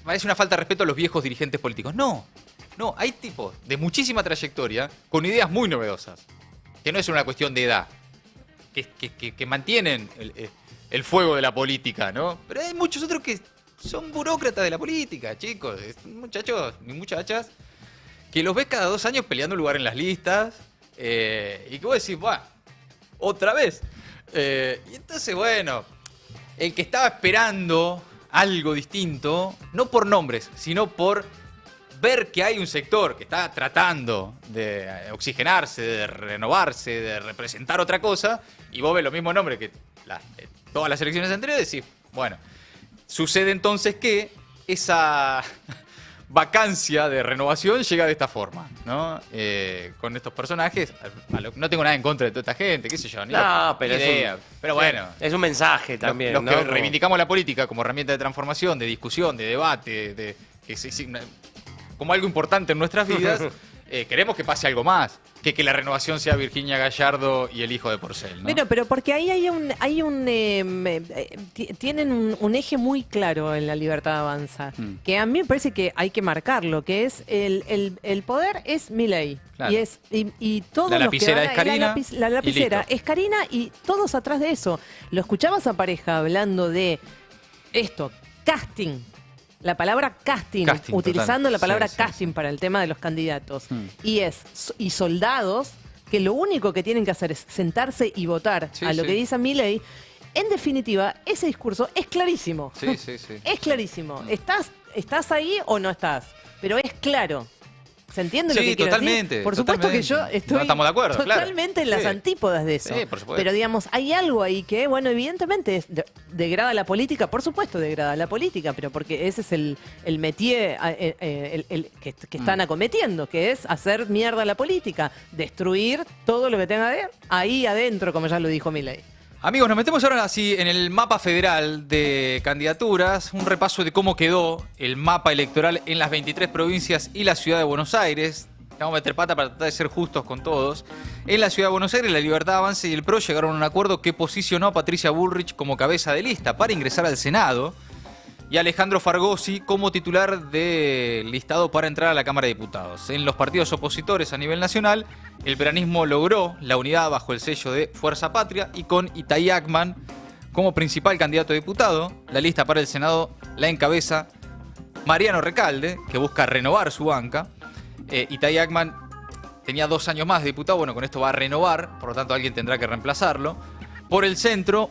parece una falta de respeto a los viejos dirigentes políticos. No, hay tipos de muchísima trayectoria con ideas muy novedosas, que no es una cuestión de edad, que mantienen el fuego de la política, ¿no? Pero hay muchos otros que son burócratas de la política, chicos, muchachos y muchachas, que los ves cada 2 años peleando un lugar en las listas, y que vos decís, ¡buah! ¿Otra vez? Y entonces, bueno, el que estaba esperando algo distinto, no por nombres, sino por ver que hay un sector que está tratando de oxigenarse, de renovarse, de representar otra cosa, y vos ves los mismos nombres que todas las elecciones anteriores, decís, bueno, Sucede entonces que esa vacancia de renovación llega de esta forma, ¿no? Con estos personajes. No tengo nada en contra de toda esta gente, qué sé yo. Pero idea. Pero bueno. Es un mensaje también, Los ¿no? que reivindicamos la política como herramienta de transformación, de discusión, de debate, como algo importante en nuestras vidas, queremos que pase algo más. Que la renovación sea Virginia Gallardo y el hijo de Porcel, ¿no? Bueno, pero porque ahí tienen un eje muy claro en La Libertad Avanza, que a mí me parece que hay que marcarlo, que es el poder es Milei. Claro. Y todos La los que lapicera van es Carina, la lapicera y listo. es Carina y todos atrás de eso. Lo escuchabas a Pareja hablando de esto, casting. La palabra casting, utilizando total. la palabra Sí, casting para el tema de los candidatos. Y soldados que lo único que tienen que hacer es sentarse y votar a lo que dice Milei. En definitiva, ese discurso es clarísimo. Sí. Es clarísimo. ¿Estás ahí o no estás? Pero es claro. ¿Se entiende lo que quiero totalmente, decir? Por supuesto que yo estoy no, estamos de acuerdo, totalmente en las antípodas de eso. Sí, por supuesto. Pero digamos, hay algo ahí que, bueno, evidentemente degrada la política, por supuesto degrada la política, pero porque ese es el métier que están acometiendo, que es hacer mierda la política, destruir todo lo que tenga ahí adentro, como ya lo dijo Milei. Amigos, nos metemos ahora así en el mapa federal de candidaturas, un repaso de cómo quedó el mapa electoral en las 23 provincias y la ciudad de Buenos Aires. Vamos a meter pata para tratar de ser justos con todos. En la ciudad de Buenos Aires, la Libertad Avanza y el PRO llegaron a un acuerdo que posicionó a Patricia Bullrich como cabeza de lista para ingresar al Senado y a Alejandro Fargosi como titular del listado para entrar a la Cámara de Diputados. En los partidos opositores a nivel nacional, el peronismo logró la unidad bajo el sello de Fuerza Patria y con Itay Ackman como principal candidato a diputado. La lista para el Senado la encabeza Mariano Recalde, que busca renovar su banca. Itay Ackman tenía 2 años más de diputado, bueno, con esto va a renovar, por lo tanto alguien tendrá que reemplazarlo. Por el centro,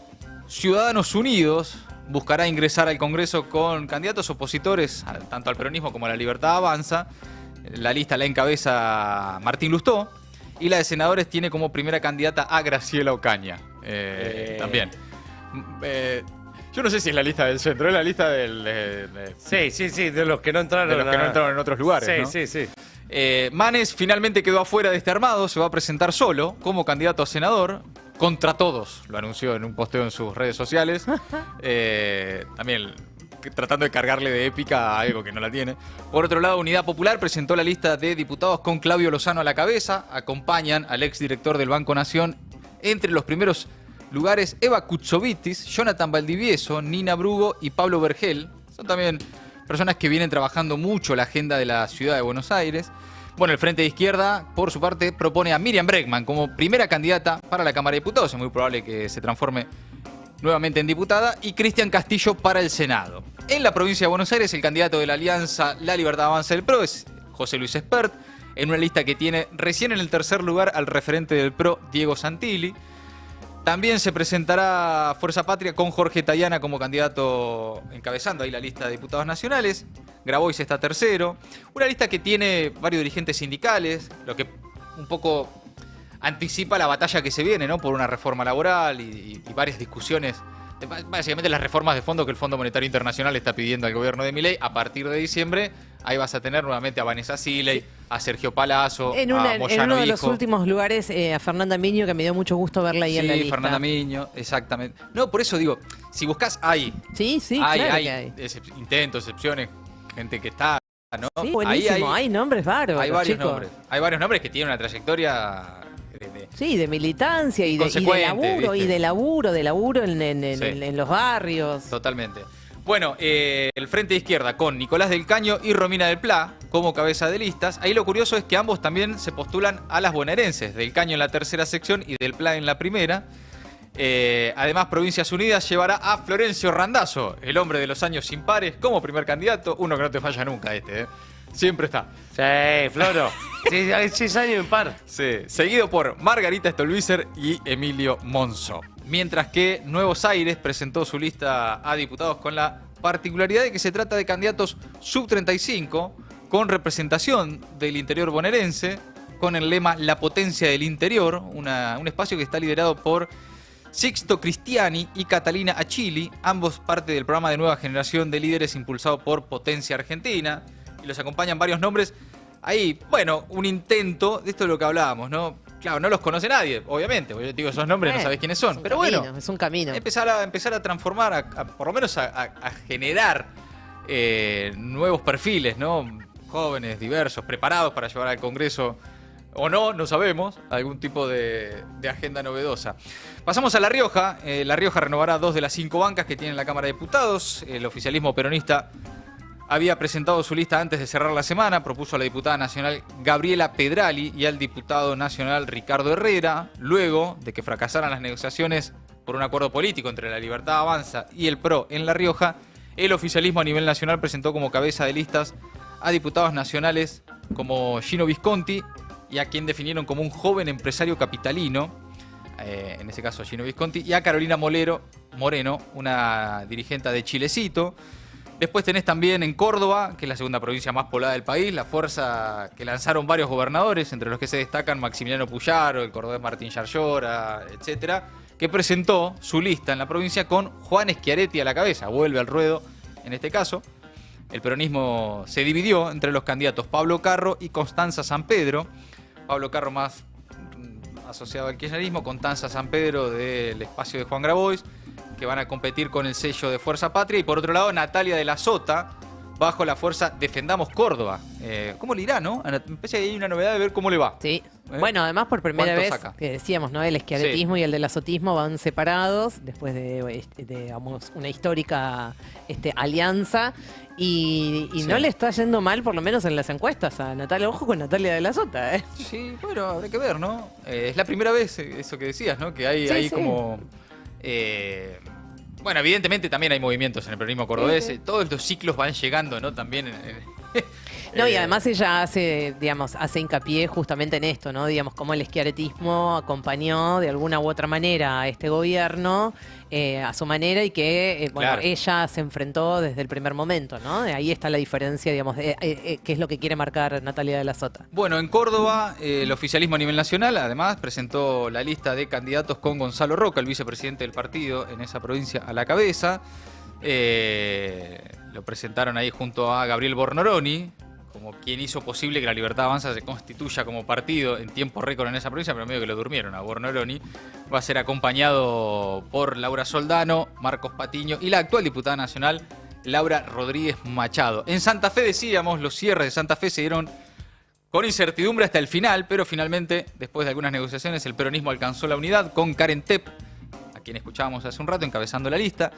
Ciudadanos Unidos buscará ingresar al Congreso con candidatos opositores, tanto al peronismo como a la Libertad Avanza. La lista la encabeza Martín Lustó. Y la de senadores tiene como primera candidata a Graciela Ocaña. También. Yo no sé si es la lista del centro, es la lista del... Sí, de los que no entraron. De los que no entraron en otros lugares, ¿no? Sí. Manes finalmente quedó afuera de este armado, se va a presentar solo como candidato a senador. Contra todos, lo anunció en un posteo en sus redes sociales. También tratando de cargarle de épica a algo que no la tiene. Por otro lado, Unidad Popular presentó la lista de diputados con Claudio Lozano a la cabeza. Acompañan al exdirector del Banco Nación. Entre los primeros lugares, Eva Kutsovitis, Jonathan Valdivieso, Nina Brugo y Pablo Vergel. Son también personas que vienen trabajando mucho la agenda de la ciudad de Buenos Aires. Bueno, el Frente de Izquierda, por su parte, propone a Miriam Bregman como primera candidata para la Cámara de Diputados. Es muy probable que se transforme nuevamente en diputada. Y Cristian Castillo para el Senado. En la provincia de Buenos Aires, el candidato de la Alianza La Libertad Avanza del PRO es José Luis Espert, en una lista que tiene recién en el tercer lugar al referente del PRO, Diego Santilli. También se presentará Fuerza Patria con Jorge Tayana como candidato encabezando ahí la lista de diputados nacionales. Grabois está tercero. Una lista que tiene varios dirigentes sindicales, lo que un poco anticipa la batalla que se viene, ¿no? Por una reforma laboral y varias discusiones. Básicamente las reformas de fondo que el Fondo Monetario Internacional está pidiendo al gobierno de Milei. A partir de diciembre, ahí vas a tener nuevamente a Vanessa Siley, a Sergio Palazzo, a Moyano en uno de los Hijo. últimos lugares, a Fernanda Miño, que me dio mucho gusto verla ahí en la lista. Sí, Fernanda Miño, exactamente. No, por eso digo, si buscas, hay claro que hay. Intentos, excepciones, gente que está, ¿no? Sí, buenísimo, hay nombres bárbaros, hay varios chicos. nombres. Hay varios nombres que tienen una trayectoria... de militancia y de laburo en los barrios. Totalmente. Bueno, el Frente de Izquierda con Nicolás del Caño y Romina del Pla como cabeza de listas. Ahí lo curioso es que ambos también se postulan a las bonaerenses, del Caño en la tercera sección y del Pla en la primera. Además, Provincias Unidas llevará a Florencio Randazzo, el hombre de los años impares, como primer candidato. Uno que no te falla nunca Siempre está. Sí, Floro. Sí, hay 6 años impar. Sí, seguido por Margarita Stolbizer y Emilio Monzó. Mientras que Nuevos Aires presentó su lista a diputados con la particularidad de que se trata de candidatos sub-35 con representación del interior bonaerense, con el lema La Potencia del Interior, un espacio que está liderado por Sixto Cristiani y Catalina Achilli, ambos parte del programa de nueva generación de líderes impulsado por Potencia Argentina. Y los acompañan varios nombres. Ahí, bueno, un intento, de esto es lo que hablábamos, ¿no? Claro, no los conoce nadie, obviamente. Porque yo digo esos nombres, no sabés quiénes son. Pero camino, bueno, es un camino. Empezar a transformar, por lo menos a generar nuevos perfiles, ¿no? Jóvenes, diversos, preparados para llevar al Congreso, o no sabemos, algún tipo de agenda novedosa. Pasamos a La Rioja. La Rioja renovará 2 de las 5 bancas que tiene la Cámara de Diputados. El oficialismo peronista había presentado su lista antes de cerrar la semana. Propuso a la diputada nacional Gabriela Pedrali y al diputado nacional Ricardo Herrera, luego de que fracasaran las negociaciones por un acuerdo político entre La Libertad Avanza y el PRO en La Rioja. El oficialismo a nivel nacional presentó como cabeza de listas a diputados nacionales como Gino Visconti y a quien definieron como un joven empresario capitalino, en ese caso Gino Visconti, y a Carolina Moreno, una dirigente de Chilecito. Después tenés también en Córdoba, que es la segunda provincia más poblada del país, la fuerza que lanzaron varios gobernadores, entre los que se destacan Maximiliano Puyaro, el cordobés Martín Yarlora, etcétera, que presentó su lista en la provincia con Juan Schiaretti a la cabeza. Vuelve al ruedo en este caso. El peronismo se dividió entre los candidatos Pablo Carro y Constanza Sampedro. Pablo Carro más asociado al kirchnerismo, Constanza Sampedro del espacio de Juan Grabois, que van a competir con el sello de Fuerza Patria. Y por otro lado, Natalia de la Sota, bajo la fuerza Defendamos Córdoba. ¿Cómo le irá, no? Me parece que hay una novedad de ver cómo le va. Sí. Bueno, además por primera vez, que decíamos, ¿no? El schiarettismo y el del azotismo van separados después de digamos, una histórica alianza. Y no le está yendo mal, por lo menos en las encuestas, a Natalia. Ojo con Natalia de la Sota, ¿eh? Sí, bueno, habrá que ver, ¿no? Es la primera vez, eso que decías, ¿no? Que hay como... bueno, evidentemente también hay movimientos en el peronismo cordobés. Todos estos ciclos van llegando, ¿no? También No, y además ella hace hincapié justamente en esto, ¿no? Digamos, cómo el schiarettismo acompañó de alguna u otra manera a este gobierno a su manera y que, Claro. ella se enfrentó desde el primer momento, ¿no? Ahí está la diferencia, digamos, que es lo que quiere marcar Natalia de la Sota. Bueno, en Córdoba, el oficialismo a nivel nacional, además, presentó la lista de candidatos con Gonzalo Roca, el vicepresidente del partido en esa provincia, a la cabeza. Lo presentaron ahí junto a Gabriel Bornoroni, como quien hizo posible que La Libertad Avanza se constituya como partido en tiempo récord en esa provincia, pero medio que lo durmieron a Bornoroni. Va a ser acompañado por Laura Soldano, Marcos Patiño y la actual diputada nacional, Laura Rodríguez Machado. En Santa Fe, decíamos, los cierres de Santa Fe se dieron con incertidumbre hasta el final, pero finalmente, después de algunas negociaciones, el peronismo alcanzó la unidad con Karen Tepp, a quien escuchábamos hace un rato, encabezando la lista.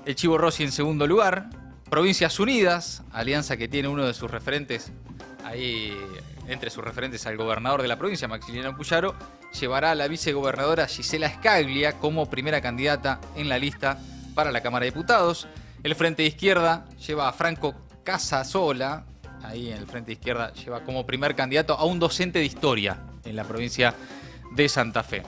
El Chivo Rossi en segundo lugar. Provincias Unidas, alianza que tiene uno de sus referentes, ahí entre sus referentes al gobernador de la provincia, Maximiliano Puyaro, llevará a la vicegobernadora Gisela Scaglia como primera candidata en la lista para la Cámara de Diputados. El Frente de Izquierda lleva a Franco Casasola, ahí en el Frente de Izquierda lleva como primer candidato a un docente de historia en la provincia de Santa Fe.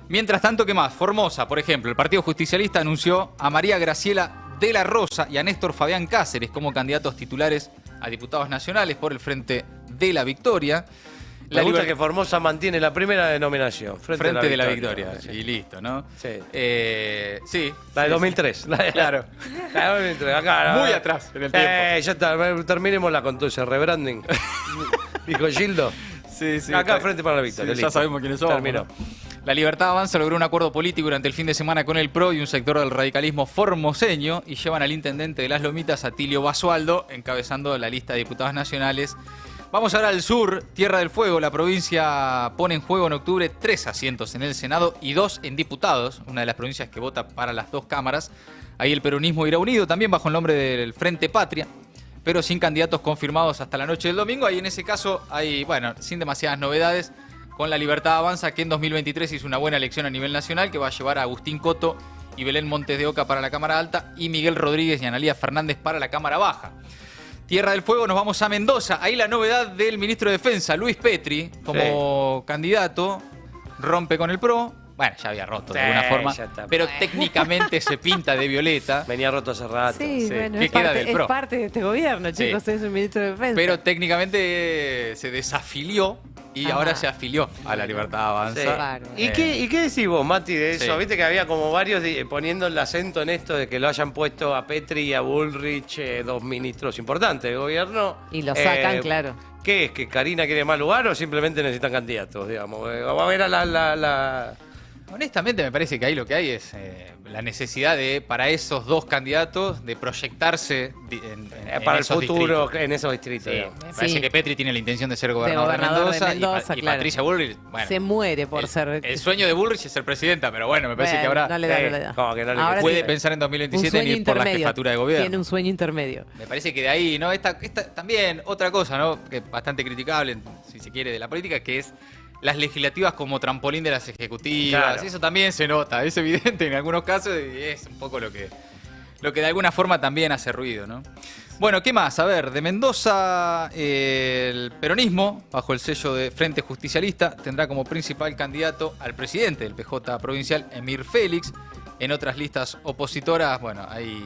Mientras tanto, ¿qué más? Formosa, por ejemplo, el Partido Justicialista anunció a María Graciela de la Rosa y a Néstor Fabián Cáceres como candidatos titulares a diputados nacionales por el Frente de la Victoria. Me gusta que Formosa mantiene la primera denominación. Frente de la Victoria. Sí. Y listo, ¿no? Sí. Sí. La de 2003. Claro. La de 2003. Acá, muy atrás en el tiempo. Ya está. Terminémosla con todo ese rebranding. Dijo Gildo. Sí. Acá Frente para la Victoria. Sí, ya sabemos quiénes somos. Terminó. ¿No? La Libertad Avanza logró un acuerdo político durante el fin de semana con el PRO y un sector del radicalismo formoseño y llevan al intendente de Las Lomitas, Atilio Basualdo, encabezando la lista de diputados nacionales. Vamos ahora al sur, Tierra del Fuego. La provincia pone en juego en octubre 3 asientos en el Senado y 2 en diputados, una de las provincias que vota para las 2 cámaras. Ahí el peronismo irá unido, también bajo el nombre del Frente Patria, pero sin candidatos confirmados hasta la noche del domingo. Ahí en ese caso hay, sin demasiadas novedades, con La Libertad Avanza, que en 2023 hizo una buena elección a nivel nacional, que va a llevar a Agustín Coto y Belén Montes de Oca para la Cámara Alta y Miguel Rodríguez y Analía Fernández para la Cámara Baja. Tierra del Fuego, nos vamos a Mendoza. Ahí la novedad del ministro de Defensa, Luis Petri, como candidato, rompe con el PRO. Bueno, ya había roto de alguna forma, pero técnicamente se pinta de violeta. Venía roto hace rato. Sí, bueno, ¿Qué queda del PRO? Es parte de este gobierno, chicos, es el ministro de Defensa. Pero técnicamente se desafilió y ahora se afilió a la Libertad Avanza. Sí. ¿Y qué decís vos, Mati, de eso? Sí. Viste que había como varios poniendo el acento en esto de que lo hayan puesto a Petri y a Bullrich, dos ministros importantes del gobierno. Y lo sacan, claro. ¿Qué es? ¿Que Karina quiere más lugar o simplemente necesitan candidatos, digamos? Vamos a ver a la... Honestamente me parece que ahí lo que hay es la necesidad de, para esos dos candidatos, de proyectarse para el esos futuro distritos. en esos distritos. Sí, digamos. me parece que Petri tiene la intención de ser gobernador de gobernador Mendoza, y claro. Patricia Bullrich, bueno, Se muere por ser... el sueño de Bullrich es ser presidenta, pero bueno, me parece que ahora No le da. Como que no le Ahora puede tiene pensar en un 2027 sueño ni ir por la intermedio. jefatura de gobierno. Tiene un sueño intermedio. Me parece que de ahí, ¿no? Esta también otra cosa, ¿no? Que es bastante criticable, si se quiere, de la política, que es las legislativas como trampolín de las ejecutivas. Claro. Eso también se nota, es evidente en algunos casos y es un poco lo que de alguna forma también hace ruido, ¿no? Bueno, ¿qué más? A ver, de Mendoza, el peronismo, bajo el sello de Frente Justicialista, tendrá como principal candidato al presidente del PJ provincial, Emir Félix. En otras listas opositoras, bueno, hay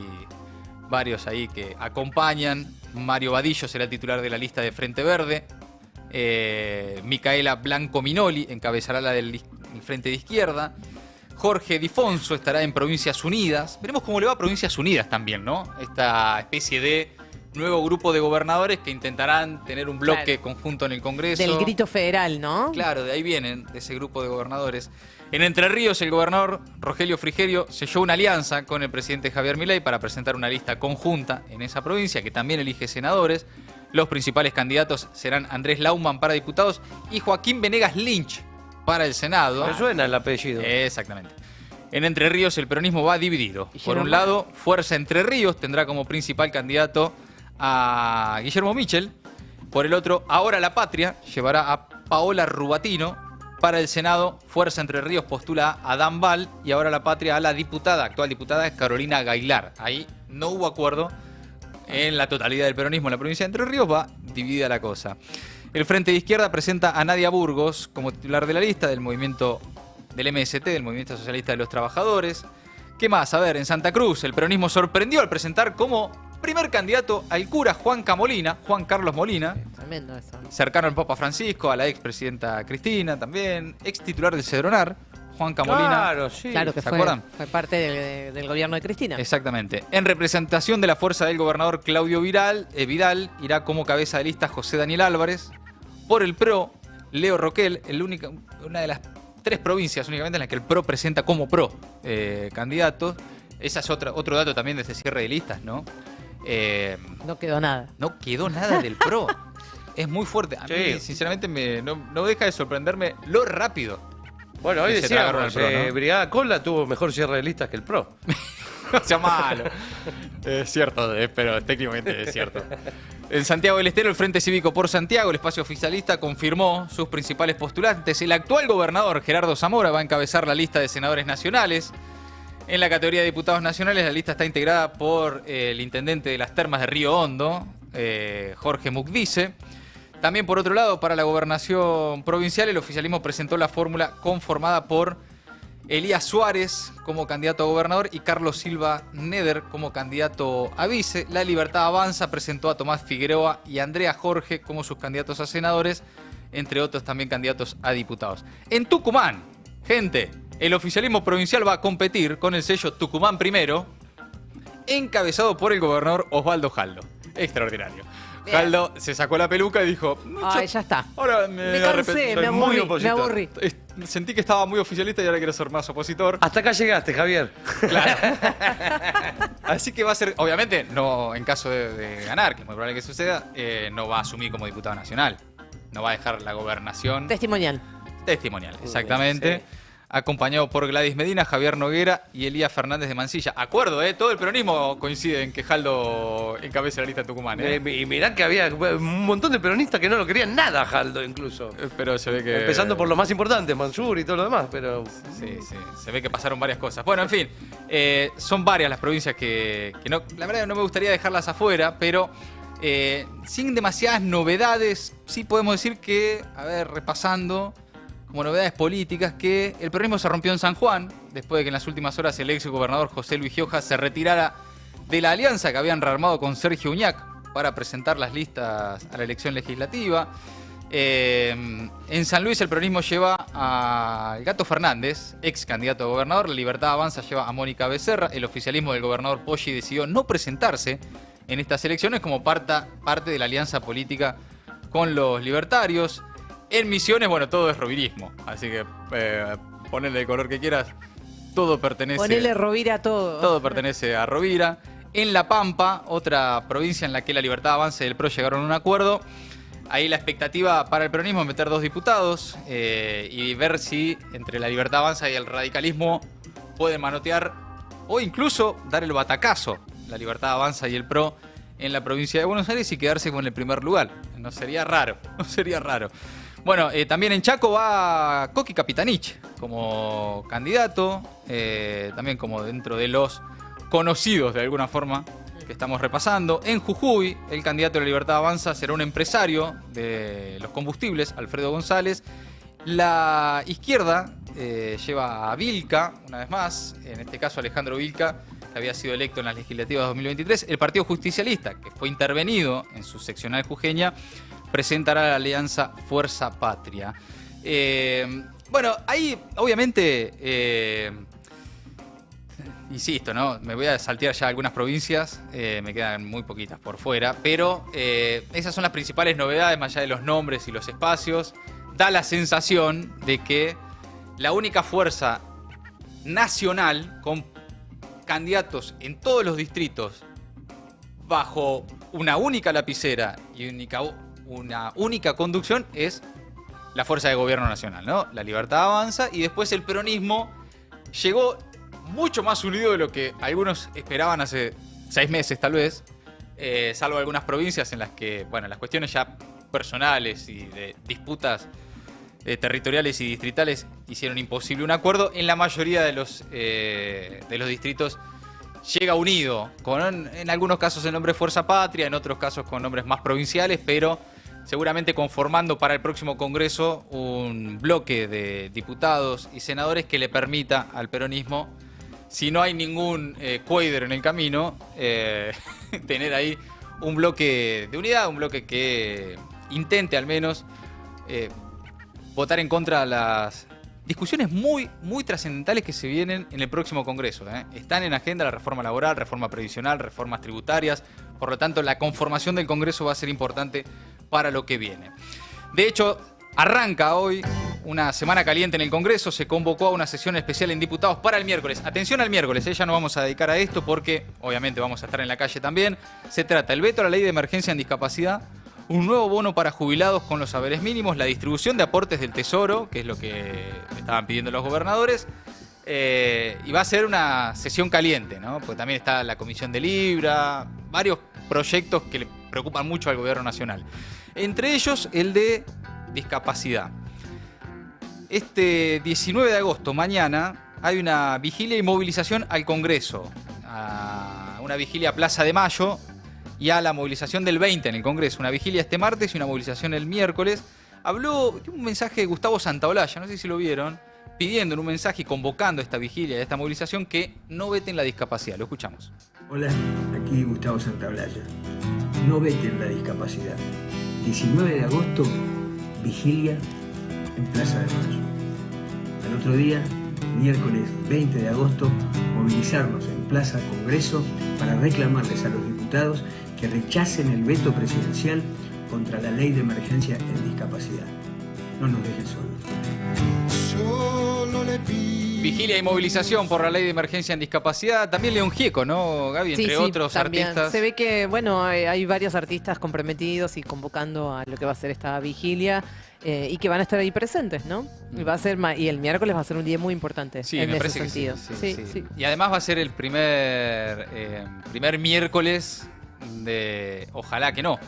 varios ahí que acompañan. Mario Vadillo será titular de la lista de Frente Verde. Micaela Blanco Minoli encabezará la del Frente de Izquierda. Jorge Difonso estará en Provincias Unidas. Veremos cómo le va a Provincias Unidas también, ¿no? Esta especie de nuevo grupo de gobernadores que intentarán tener un bloque conjunto en el Congreso. Del grito federal, ¿no? Claro, de ahí vienen, de ese grupo de gobernadores. En Entre Ríos, el gobernador Rogelio Frigerio selló una alianza con el presidente Javier Milei para presentar una lista conjunta en esa provincia, que también elige senadores. Los principales candidatos serán Andrés Lauman para diputados y Joaquín Venegas Lynch para el Senado. Me suena el apellido. Exactamente. En Entre Ríos el peronismo va dividido. Por un Guillermo. lado, Fuerza Entre Ríos tendrá como principal candidato a Guillermo Michel. Por el otro, Ahora la Patria llevará a Paola Rubatino. Para el Senado, Fuerza Entre Ríos postula a Adán Val y Ahora la Patria a la actual diputada Carolina Gailar. Ahí no hubo acuerdo en la totalidad del peronismo en la provincia de Entre Ríos, va dividida la cosa. El Frente de Izquierda presenta a Nadia Burgos como titular de la lista del movimiento del MST, del Movimiento Socialista de los Trabajadores. ¿Qué más? A ver, en Santa Cruz el peronismo sorprendió al presentar como primer candidato al cura Juan Carlos Molina, Tremendo eso. cercano al Papa Francisco, a la expresidenta Cristina también, ex titular del Cedronar, Juan Molina. Claro, sí. Claro que ¿Se fue parte del gobierno de Cristina. Exactamente. En representación de la fuerza del gobernador Claudio Vidal, irá como cabeza de lista José Daniel Álvarez. Por el PRO, Leo Roquel, una de las 3 provincias únicamente en las que el PRO presenta como PRO candidatos. Ese es otro dato también de este cierre de listas, ¿no? No quedó nada. No quedó nada del PRO. Es muy fuerte. A mí, Sí. sinceramente, no deja de sorprenderme lo rápido. Bueno, hoy que se tragaron decíamos, al PRO, ¿no? Brigada Cola tuvo mejor cierre de listas que el PRO. No sea malo. Es cierto, pero técnicamente es cierto. En Santiago del Estero, el Frente Cívico por Santiago, el espacio oficialista, confirmó sus principales postulantes. El actual gobernador, Gerardo Zamora, va a encabezar la lista de senadores nacionales. En la categoría de diputados nacionales, la lista está integrada por el intendente de las Termas de Río Hondo, Jorge Mucdice. También, por otro lado, para la gobernación provincial, el oficialismo presentó la fórmula conformada por Elías Suárez como candidato a gobernador y Carlos Silva Neder como candidato a vice. La Libertad Avanza presentó a Tomás Figueroa y Andrea Jorge como sus candidatos a senadores, entre otros también candidatos a diputados. En Tucumán, gente, el oficialismo provincial va a competir con el sello Tucumán Primero, encabezado por el gobernador Osvaldo Jaldo. Extraordinario. Bien. Jaldo se sacó la peluca y dijo: Ay, ya está. Ahora Me cansé, me aburrí. Sentí que estaba muy oficialista y ahora quiero ser más opositor. Hasta acá llegaste, Javier. Claro. Así que va a ser, obviamente, no en caso de ganar, que es muy probable que suceda, no va a asumir como diputado nacional. No va a dejar la gobernación. Testimonial. Testimonial, exactamente. Sí. Acompañado por Gladys Medina, Javier Noguera y Elías Fernández de Mansilla. Acuerdo, todo el peronismo coincide en que Jaldo encabece la lista en Tucumán. Y mirá que había un montón de peronistas que no lo querían nada, Jaldo, incluso. Pero se ve que... Empezando por lo más importante, Mansur y todo lo demás, pero... Sí, se ve que pasaron varias cosas. Bueno, en fin, son varias las provincias que no, la verdad no me gustaría dejarlas afuera, pero sin demasiadas novedades, sí podemos decir que, a ver, repasando, como novedades políticas, que el peronismo se rompió en San Juan, después de que en las últimas horas el ex gobernador José Luis Gioja se retirara de la alianza que habían rearmado con Sergio Uñac para presentar las listas a la elección legislativa. En San Luis el peronismo lleva al Gato Fernández, ex candidato a gobernador. La Libertad Avanza lleva a Mónica Becerra. El oficialismo del gobernador Poggi decidió no presentarse en estas elecciones como parte de la alianza política con los libertarios. En Misiones, bueno, todo es rovirismo. Así que ponele el color que quieras. Todo pertenece... Ponele Rovira a todo. Todo pertenece a Rovira. En La Pampa, otra provincia en la que la Libertad Avanza y el PRO llegaron a un acuerdo. Ahí la expectativa para el peronismo es meter 2 diputados y ver si entre la Libertad Avanza y el radicalismo pueden manotear o incluso dar el batacazo la Libertad Avanza y el PRO en la provincia de Buenos Aires y quedarse con el primer lugar. No sería raro, no sería raro. Bueno, también en Chaco va Coqui Capitanich como candidato, también como dentro de los conocidos de alguna forma que estamos repasando. En Jujuy, el candidato de la Libertad Avanza será un empresario de los combustibles, Alfredo González. La izquierda lleva a Vilca, una vez más, en este caso Alejandro Vilca, que había sido electo en las legislativas de 2023. El Partido Justicialista, que fue intervenido en su seccional jujeña, presentará la alianza Fuerza Patria. Bueno, ahí obviamente... insisto, ¿no? Me voy a saltear ya algunas provincias, me quedan muy poquitas por fuera, pero esas son las principales novedades, más allá de los nombres y los espacios. Da la sensación de que la única fuerza nacional con candidatos en todos los distritos bajo una única lapicera y una única conducción es la fuerza de gobierno nacional, ¿no? La Libertad Avanza, y después el peronismo llegó mucho más unido de lo que algunos esperaban hace 6 meses tal vez, salvo algunas provincias en las que, bueno, las cuestiones ya personales y de disputas territoriales y distritales hicieron imposible un acuerdo. En la mayoría de los distritos llega unido, con en algunos casos el nombre Fuerza Patria, en otros casos con nombres más provinciales, pero seguramente conformando para el próximo Congreso un bloque de diputados y senadores que le permita al peronismo, si no hay ningún cuáder en el camino, tener ahí un bloque de unidad, un bloque que intente al menos votar en contra de las discusiones muy, muy trascendentales que se vienen en el próximo Congreso. Están en agenda la reforma laboral, reforma previsional, reformas tributarias. Por lo tanto, la conformación del Congreso va a ser importante para lo que viene. De hecho, arranca hoy una semana caliente en el Congreso. Se convocó a una sesión especial en diputados para el miércoles. Atención al miércoles, ya no vamos a dedicar a esto porque obviamente vamos a estar en la calle también. Se trata del veto a la ley de emergencia en discapacidad, un nuevo bono para jubilados con los saberes mínimos, la distribución de aportes del Tesoro, que es lo que estaban pidiendo los gobernadores, y va a ser una sesión caliente, ¿no? Porque también está la Comisión de Libra, varios proyectos que le preocupan mucho al gobierno nacional. Entre ellos, el de discapacidad. Este 19 de agosto, mañana, hay una vigilia y movilización al Congreso. Una vigilia a Plaza de Mayo y a la movilización del 20 en el Congreso. Una vigilia este martes y una movilización el miércoles. Habló un mensaje de Gustavo Santaolalla, no sé si lo vieron, pidiendo en un mensaje y convocando esta vigilia y esta movilización que no veten la discapacidad. Lo escuchamos. Hola, aquí Gustavo Santaolalla. No veten la discapacidad. 19 de agosto, vigilia en Plaza de Mayo. Al otro día, miércoles 20 de agosto, movilizarnos en Plaza Congreso para reclamarles a los diputados que rechacen el veto presidencial contra la ley de emergencia en discapacidad. No nos dejen solos. Vigilia y movilización por la ley de emergencia en discapacidad. También León Gieco, ¿no, Gaby? Entre otros también. Artistas. Se ve que, bueno, hay varios artistas comprometidos y convocando a lo que va a ser esta vigilia y que van a estar ahí presentes, ¿no? Y va a ser y el miércoles va a ser un día muy importante en ese sentido. Sí. Y además va a ser el primer miércoles de, ojalá que no,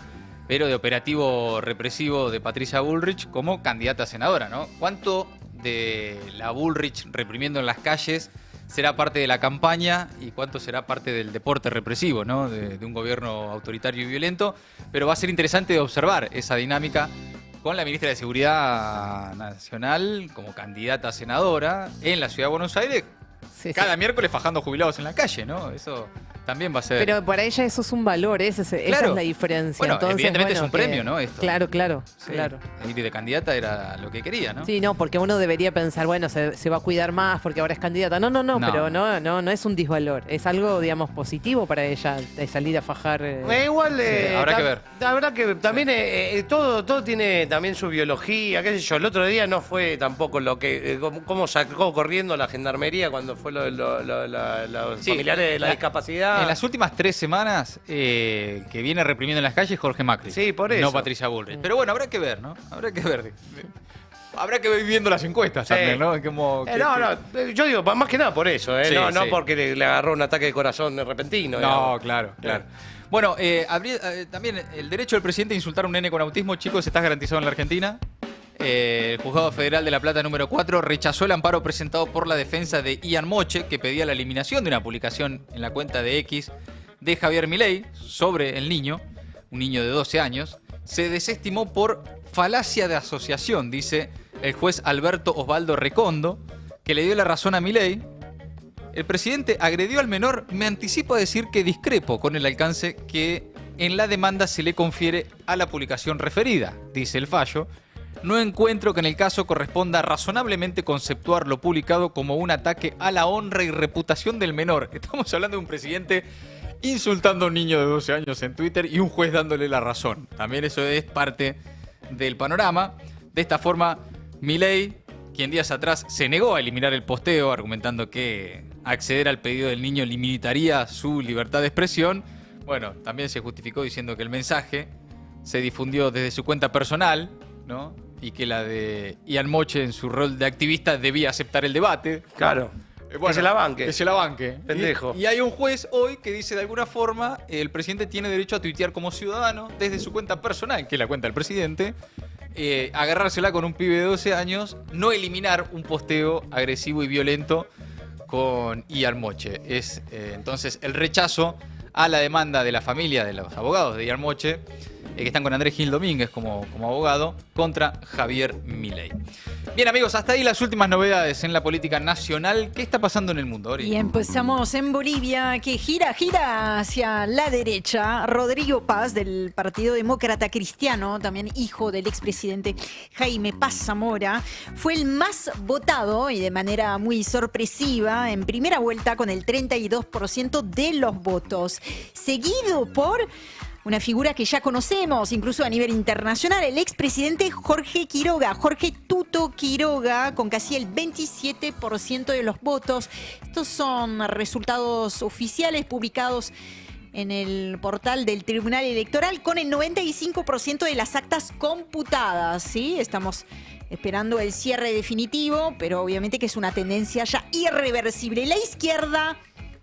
pero de operativo represivo de Patricia Bullrich como candidata a senadora, ¿no? ¿Cuánto de la Bullrich reprimiendo en las calles será parte de la campaña y cuánto será parte del deporte represivo, ¿no? de un gobierno autoritario y violento? Pero va a ser interesante observar esa dinámica con la ministra de Seguridad Nacional como candidata a senadora en la Ciudad de Buenos Aires, cada miércoles fajando jubilados en la calle, ¿no? Eso también va a ser... Pero para ella eso es un valor, esa es la diferencia. Bueno, Entonces, evidentemente es un premio, ¿no? Esto. Claro. Sí, claro. Ir de candidata era lo que quería, ¿no? Sí, no, porque uno debería pensar, bueno, se va a cuidar más porque ahora es candidata. No, pero no es un disvalor. Es algo, digamos, positivo para ella salir a fajar. Igual habrá que ver. Habrá que también todo tiene también su biología, qué sé yo. El otro día no fue tampoco lo que cómo sacó corriendo la gendarmería cuando fue lo de los familiares de la discapacidad. En las últimas 3 semanas que viene reprimiendo en las calles Jorge Macri. Sí, por eso. No Patricia Bullrich. Pero bueno, habrá que ver, ¿no? Habrá que ver. Habrá que ir viendo las encuestas también, ¿no? Yo digo, más que nada por eso, ¿eh? Sí, no sí. porque le agarró un ataque de corazón repentino. No, digamos. claro. Bueno, también el derecho del presidente a insultar a un nene con autismo, chicos, está garantizado en la Argentina. El Juzgado Federal de La Plata número 4 rechazó el amparo presentado por la defensa de Ian Moche, que pedía la eliminación de una publicación en la cuenta de X de Javier Milei sobre el niño, un niño de 12 años. Se desestimó por falacia de asociación, dice el juez Alberto Osvaldo Recondo, que le dio la razón a Milei. El presidente agredió al menor. Me anticipo a decir que discrepo con el alcance que en la demanda se le confiere a la publicación referida, dice el fallo. No encuentro que en el caso corresponda razonablemente conceptuar lo publicado como un ataque a la honra y reputación del menor. Estamos hablando de un presidente insultando a un niño de 12 años en Twitter y un juez dándole la razón. También eso es parte del panorama. De esta forma, Milei, quien días atrás se negó a eliminar el posteo, argumentando que acceder al pedido del niño limitaría su libertad de expresión, bueno, también se justificó diciendo que el mensaje se difundió desde su cuenta personal, ¿no? Y que la de Ian Moche en su rol de activista debía aceptar el debate. Claro. Bueno, que se la banque. Que se la banque. Pendejo. Y hay un juez hoy que dice de alguna forma el presidente tiene derecho a tuitear como ciudadano desde su cuenta personal, que es la cuenta del presidente, agarrársela con un pibe de 12 años, no eliminar un posteo agresivo y violento con Ian Moche. Es entonces el rechazo a la demanda de la familia de los abogados de Ian Moche, que están con Andrés Gil Domínguez como abogado, contra Javier Milei. Bien, amigos, hasta ahí las últimas novedades en la política nacional. ¿Qué está pasando en el mundo, Ori? Y empezamos en Bolivia, que gira hacia la derecha. Rodrigo Paz, del Partido Demócrata Cristiano, también hijo del expresidente Jaime Paz Zamora, fue el más votado y de manera muy sorpresiva en primera vuelta con el 32% de los votos. Seguido por una figura que ya conocemos, incluso a nivel internacional, el expresidente Jorge Tuto Quiroga, con casi el 27% de los votos. Estos son resultados oficiales publicados en el portal del Tribunal Electoral, con el 95% de las actas computadas, ¿sí? Estamos esperando el cierre definitivo, pero obviamente que es una tendencia ya irreversible. La izquierda,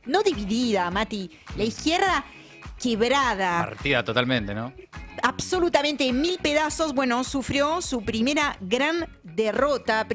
no dividida, Mati, la izquierda quebrada. Partida totalmente, ¿no? Absolutamente en 1000 pedazos. Bueno, sufrió su primera gran derrota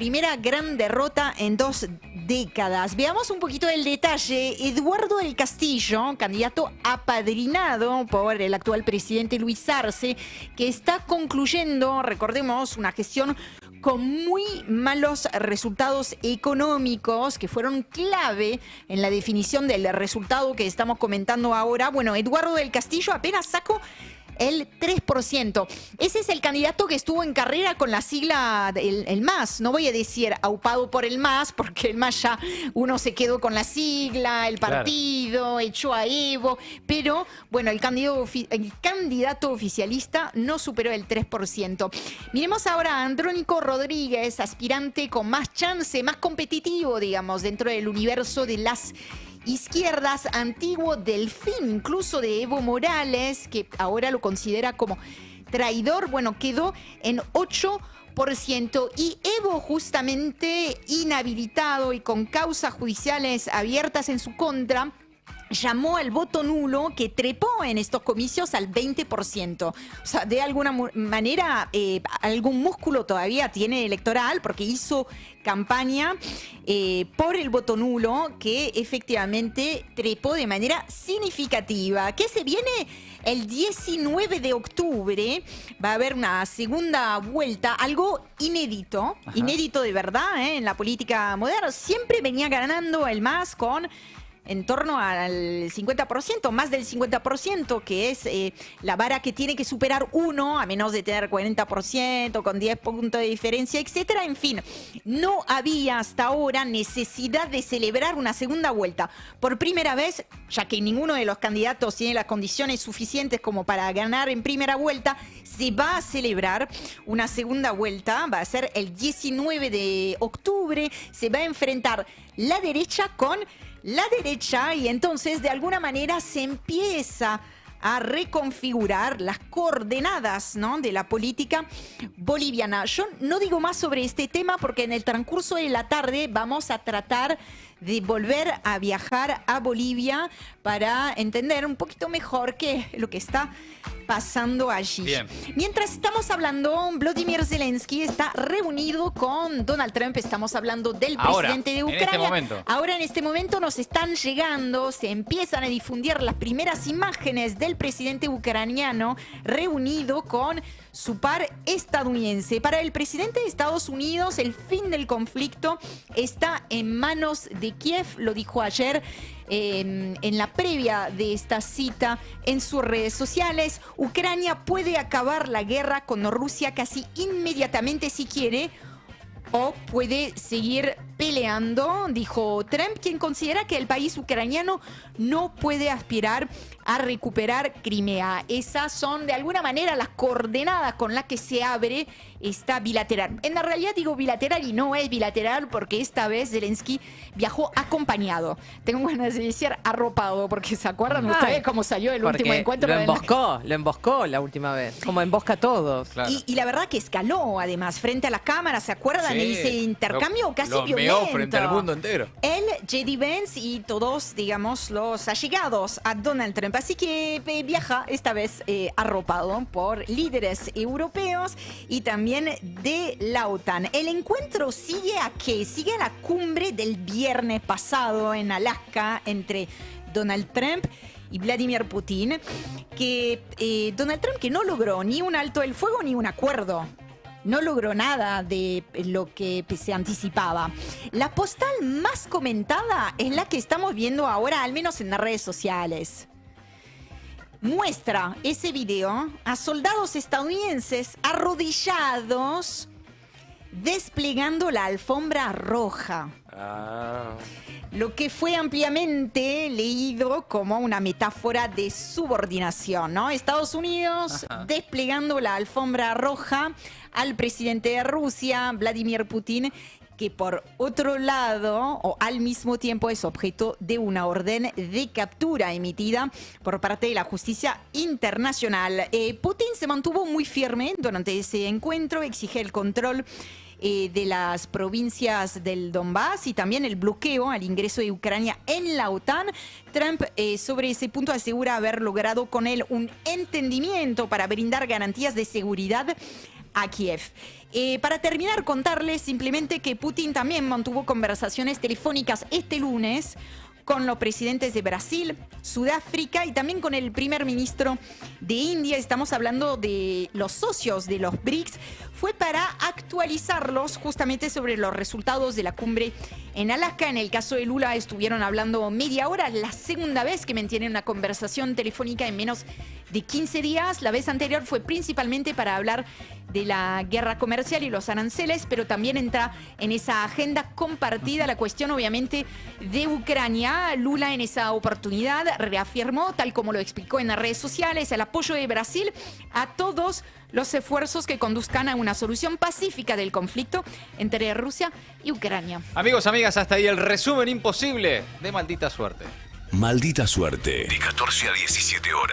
en 2 décadas. Veamos un poquito el detalle. Eduardo del Castillo, candidato apadrinado por el actual presidente Luis Arce, que está concluyendo, recordemos, una gestión con muy malos resultados económicos que fueron clave en la definición del resultado que estamos comentando ahora. Bueno, Eduardo del Castillo apenas sacó el 3%. Ese es el candidato que estuvo en carrera con la sigla el MAS. No voy a decir aupado por el MAS, porque el MAS ya uno se quedó con la sigla, el partido, echó a Evo. Pero, bueno, el candidato oficialista no superó el 3%. Miremos ahora a Andrónico Rodríguez, aspirante con más chance, más competitivo, digamos, dentro del universo de las izquierdas, antiguo delfín incluso de Evo Morales, que ahora lo considera como traidor. Bueno, quedó en 8%, y Evo, justamente inhabilitado y con causas judiciales abiertas en su contra, llamó al voto nulo, que trepó en estos comicios al 20%. O sea, de alguna manera, algún músculo todavía tiene electoral, porque hizo campaña por el voto nulo, que efectivamente trepó de manera significativa. ¿Qué se viene? El 19 de octubre va a haber una segunda vuelta, algo inédito, inédito de verdad, en la política moderna. Siempre venía ganando el MAS con en torno al 50%, más del 50%, que es la vara que tiene que superar uno, a menos de tener 40%, con 10 puntos de diferencia, etcétera. En fin, no había hasta ahora necesidad de celebrar una segunda vuelta. Por primera vez, ya que ninguno de los candidatos tiene las condiciones suficientes como para ganar en primera vuelta, se va a celebrar una segunda vuelta. Va a ser el 19 de octubre. Se va a enfrentar la derecha con la derecha y entonces de alguna manera se empieza a reconfigurar las coordenadas, ¿no?, de la política boliviana. Yo no digo más sobre este tema porque en el transcurso de la tarde vamos a tratar de volver a viajar a Bolivia para entender un poquito mejor qué es lo que está pasando allí. Bien. Mientras estamos hablando, Volodymyr Zelensky está reunido con Donald Trump. Estamos hablando del presidente de Ucrania. En este momento. Ahora en este momento nos están llegando, se empiezan a difundir las primeras imágenes del presidente ucraniano reunido con su par estadounidense. Para el presidente de Estados Unidos, el fin del conflicto está en manos de Kiev, lo dijo ayer en la previa de esta cita en sus redes sociales. Ucrania puede acabar la guerra con Rusia casi inmediatamente si quiere, o puede seguir peleando, dijo Trump, quien considera que el país ucraniano no puede aspirar a recuperar Crimea. Esas son de alguna manera las coordenadas con las que se abre esta bilateral. En la realidad digo bilateral y no es bilateral porque esta vez Zelensky viajó acompañado. Tengo ganas de decir arropado porque se acuerdan ustedes cómo salió el último encuentro. Lo emboscó la última vez, como embosca a todos. Claro. Y la verdad que escaló además frente a las cámaras, ¿se acuerdan? Sí, Ese intercambio casi lo violento. meó frente al mundo entero. Él, J.D. Vance y todos, digamos, los allegados a Donald Trump. Así que viaja esta vez arropado por líderes europeos y también de la OTAN. El encuentro sigue a qué? Sigue a la cumbre del viernes pasado en Alaska entre Donald Trump y Vladimir Putin, que Donald Trump que no logró ni un alto el fuego ni un acuerdo. No logró nada de lo que se anticipaba. La postal más comentada es la que estamos viendo ahora, al menos en las redes sociales. Muestra ese video a soldados estadounidenses arrodillados desplegando la alfombra roja. Lo que fue ampliamente leído como una metáfora de subordinación, ¿no? Estados Unidos desplegando la alfombra roja al presidente de Rusia, Vladimir Putin, que por otro lado o al mismo tiempo es objeto de una orden de captura emitida por parte de la justicia internacional. Putin se mantuvo muy firme durante ese encuentro, exige el control de las provincias del Donbass y también el bloqueo al ingreso de Ucrania en la OTAN. Trump sobre ese punto asegura haber logrado con él un entendimiento para brindar garantías de seguridad a Kiev. Para terminar, contarles simplemente que Putin también mantuvo conversaciones telefónicas este lunes con los presidentes de Brasil, Sudáfrica y también con el primer ministro de India. Estamos hablando de los socios de los BRICS. Fue para actualizarlos justamente sobre los resultados de la cumbre en Alaska. En el caso de Lula estuvieron hablando media hora, la segunda vez que mantienen una conversación telefónica en menos de 15 días. La vez anterior fue principalmente para hablar de la guerra comercial y los aranceles, pero también entra en esa agenda compartida la cuestión obviamente de Ucrania. Lula en esa oportunidad reafirmó, tal como lo explicó en las redes sociales, el apoyo de Brasil a todos los esfuerzos que conduzcan a una solución pacífica del conflicto entre Rusia y Ucrania. Amigos, amigas, hasta ahí el resumen imposible de Maldita Suerte. Maldita Suerte, de 14 a 17 horas.